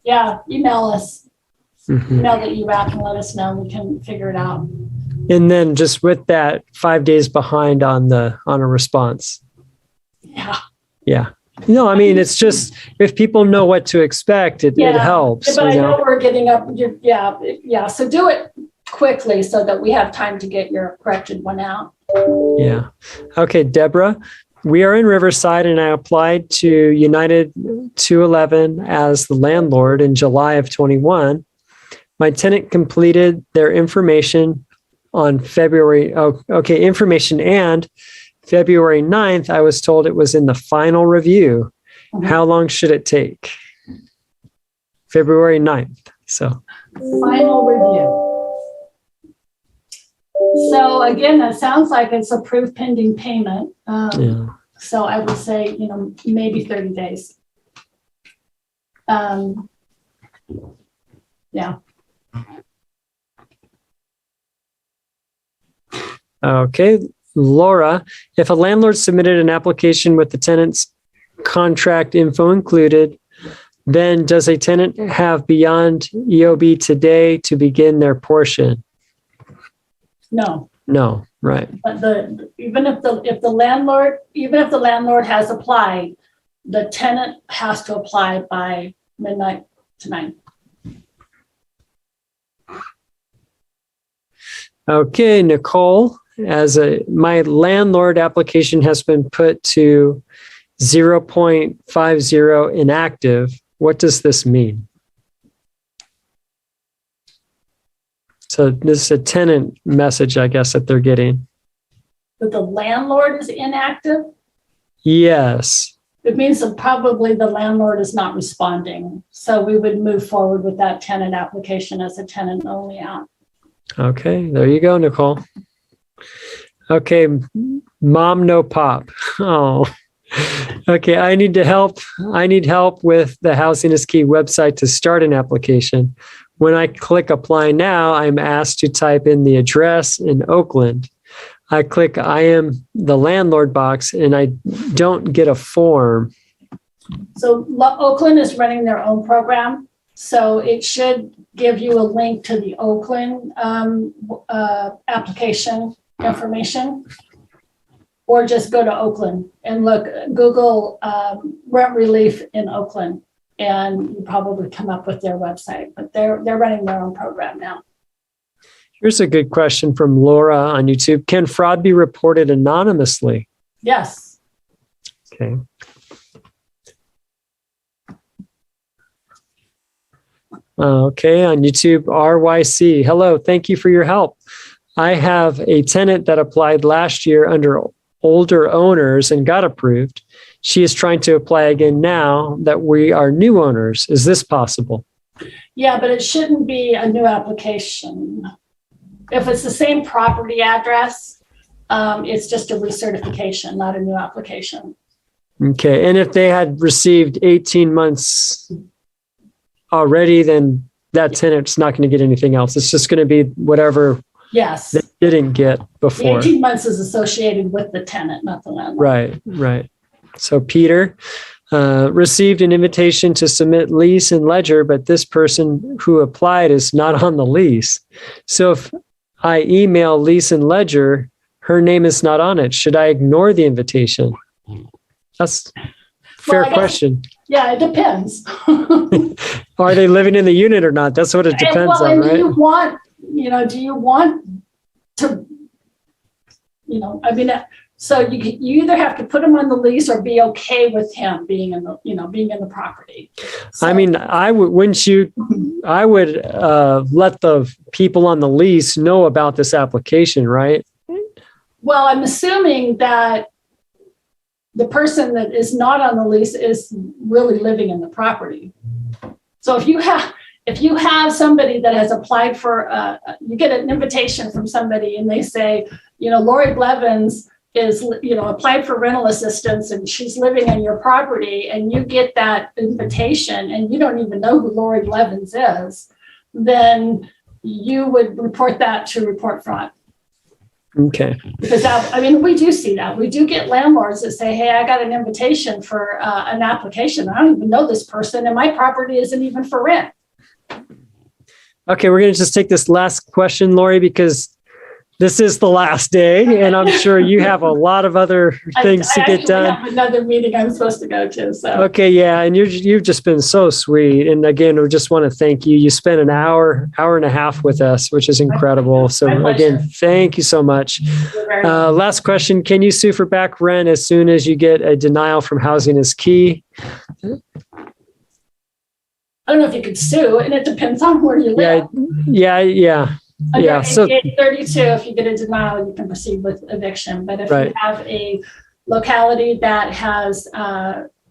Yeah, email us. Email the ERAC and let us know. We can figure it out. And then just with that, 5 days behind on a response. Yeah. No, I mean, it's just, if people know what to expect, it helps. But I know we're getting up. Yeah. So do it quickly so that we have time to get your corrected one out. Yeah. Okay, Deborah, we are in Riverside, and I applied to United 211 as the landlord in July of 21. My tenant completed their information on information, and February 9th, I was told it was in the final review. How long should it take? February 9th. So Final review. So again, that sounds like it's approved pending payment. yeah. So I would say, maybe 30 days. Yeah. Okay, Laura, if a landlord submitted an application with the tenant's contract info included, then does a tenant have beyond EOB today to begin their portion? No. No, right. But even if the landlord has applied, the tenant has to apply by midnight tonight. Okay, Nicole, my landlord application has been put to 0.50 inactive. What does this mean? So this is a tenant message, I guess, that they're getting. But the landlord is inactive? Yes. It means that probably the landlord is not responding. So we would move forward with that tenant application as a tenant only app. Okay, there you go, Nicole. Okay, mom, no pop. Oh, okay. I need help with the Housing is Key website to start an application. When I click apply now, I'm asked to type in the address in Oakland. I click I am the landlord box and I don't get a form. So Oakland is running their own program. So it should give you a link to the Oakland application information, or just go to Oakland and Google rent relief in Oakland, and you probably come up with their website, but they're running their own program now. Here's a good question from Laura on YouTube. Can fraud be reported anonymously? Yes. Okay. Okay, on YouTube, RYC. Hello, thank you for your help. I have a tenant that applied last year under older owners and got approved. She is trying to apply again now that we are new owners. Is this possible? Yeah, but it shouldn't be a new application. If it's the same property address, it's just a recertification, not a new application. Okay, and if they had received 18 months already, then that tenant's not going to get anything else. It's just going to be whatever yes they didn't get before. The 18 months is associated with the tenant, not the landlord. Right. So Peter received an invitation to submit lease and ledger, but this person who applied is not on the lease. So if I email lease and ledger, her name is not on it. Should I ignore the invitation? That's a fair question. Yeah, it depends. Are they living in the unit or not? That's what it depends on, right? Do you want to, so you either have to put him on the lease or be okay with him being in the property. So, I mean, I would let the people on the lease know about this application, right? Well, I'm assuming that the person that is not on the lease is really living in the property. So if you have somebody that has applied for, you get an invitation from somebody and they say, Lorrie Blevins is, applied for rental assistance and she's living in your property, and you get that invitation and you don't even know who Lorrie Blevins is, then you would report that to report fraud. Okay. Because we do see that. We do get landlords that say, hey, I got an invitation for an application. I don't even know this person and my property isn't even for rent. Okay, we're going to just take this last question, Lorrie, because this is the last day, and I'm sure you have a lot of other things to get done. I have another meeting I'm supposed to go to. So okay, yeah, and you've just been so sweet. And again, we just want to thank you. You spent an hour and a half with us, which is incredible. So again, thank you so much. Last question: can you sue for back rent as soon as you get a denial from Housing is Key? I don't know if you could sue, and it depends on where you live. Yeah. Under So 32, if you get a denial, you can proceed with eviction. But if you have a locality that has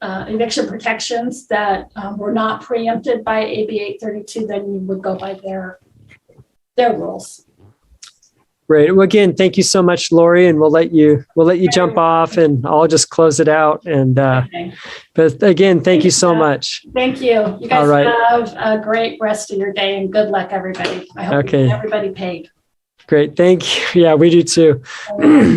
eviction protections that were not preempted by AB 832, then you would go by their rules. Great. Well, again, thank you so much, Lorrie, and we'll let you jump off, and I'll just close it out. And but again, thank you so much. Thank you. You guys have a great rest of your day, and good luck, everybody. I hope everybody paid. Great. Thank you. Yeah, we do too.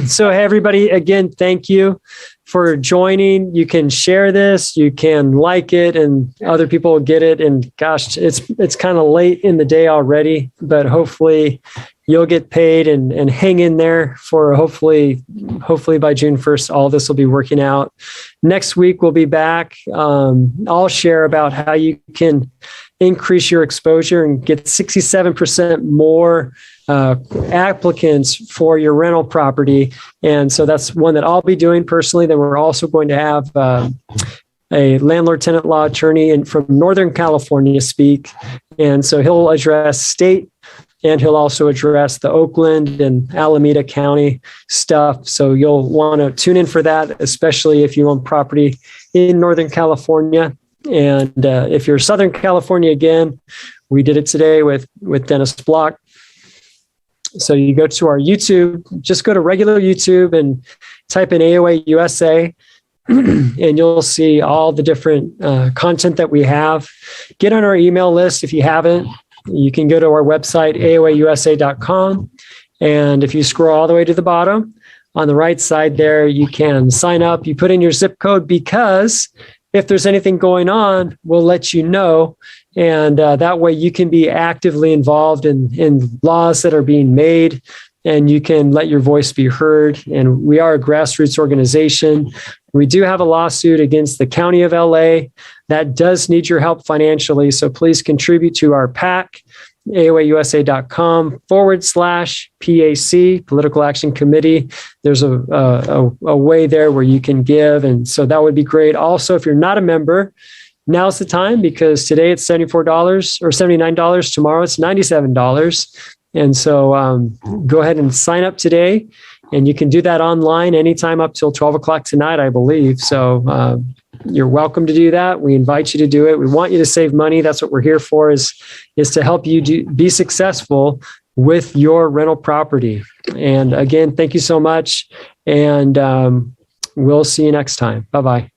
So, hey, everybody, again, thank you for joining. You can share this, you can like it, and other people will get it. And gosh, it's kind of late in the day already, but hopefully you'll get paid and hang in there for hopefully by June 1st, all this will be working out. Next week, we'll be back. I'll share about how you can increase your exposure and get 67% more applicants for your rental property. And so that's one that I'll be doing personally. Then we're also going to have a landlord tenant law attorney from Northern California speak. And so he'll address state, and he'll also address the Oakland and Alameda County stuff. So you'll want to tune in for that, especially if you own property in Northern California. And if you're Southern California, again, we did it today with Dennis Block. So you go to our YouTube, just go to regular YouTube and type in AOA USA, and you'll see all the different content that we have. Get on our email list if you haven't. You can go to our website, aoausa.com. And if you scroll all the way to the bottom, on the right side there, you can sign up. You put in your zip code, because if there's anything going on, we'll let you know. And that way you can be actively involved in laws that are being made, and you can let your voice be heard. And we are a grassroots organization. We do have a lawsuit against the County of LA that does need your help financially. So please contribute to our PAC, aoausa.com/PAC, Political Action Committee. There's a way there where you can give. And so that would be great. Also, if you're not a member, now's the time, because today it's $74 or $79. Tomorrow it's $97. And so go ahead and sign up today. And you can do that online anytime up till 12 o'clock tonight, I believe. So you're welcome to do that. We invite you to do it. We want you to save money. That's what we're here for, is to help you be successful with your rental property. And again, thank you so much. And we'll see you next time. Bye-bye.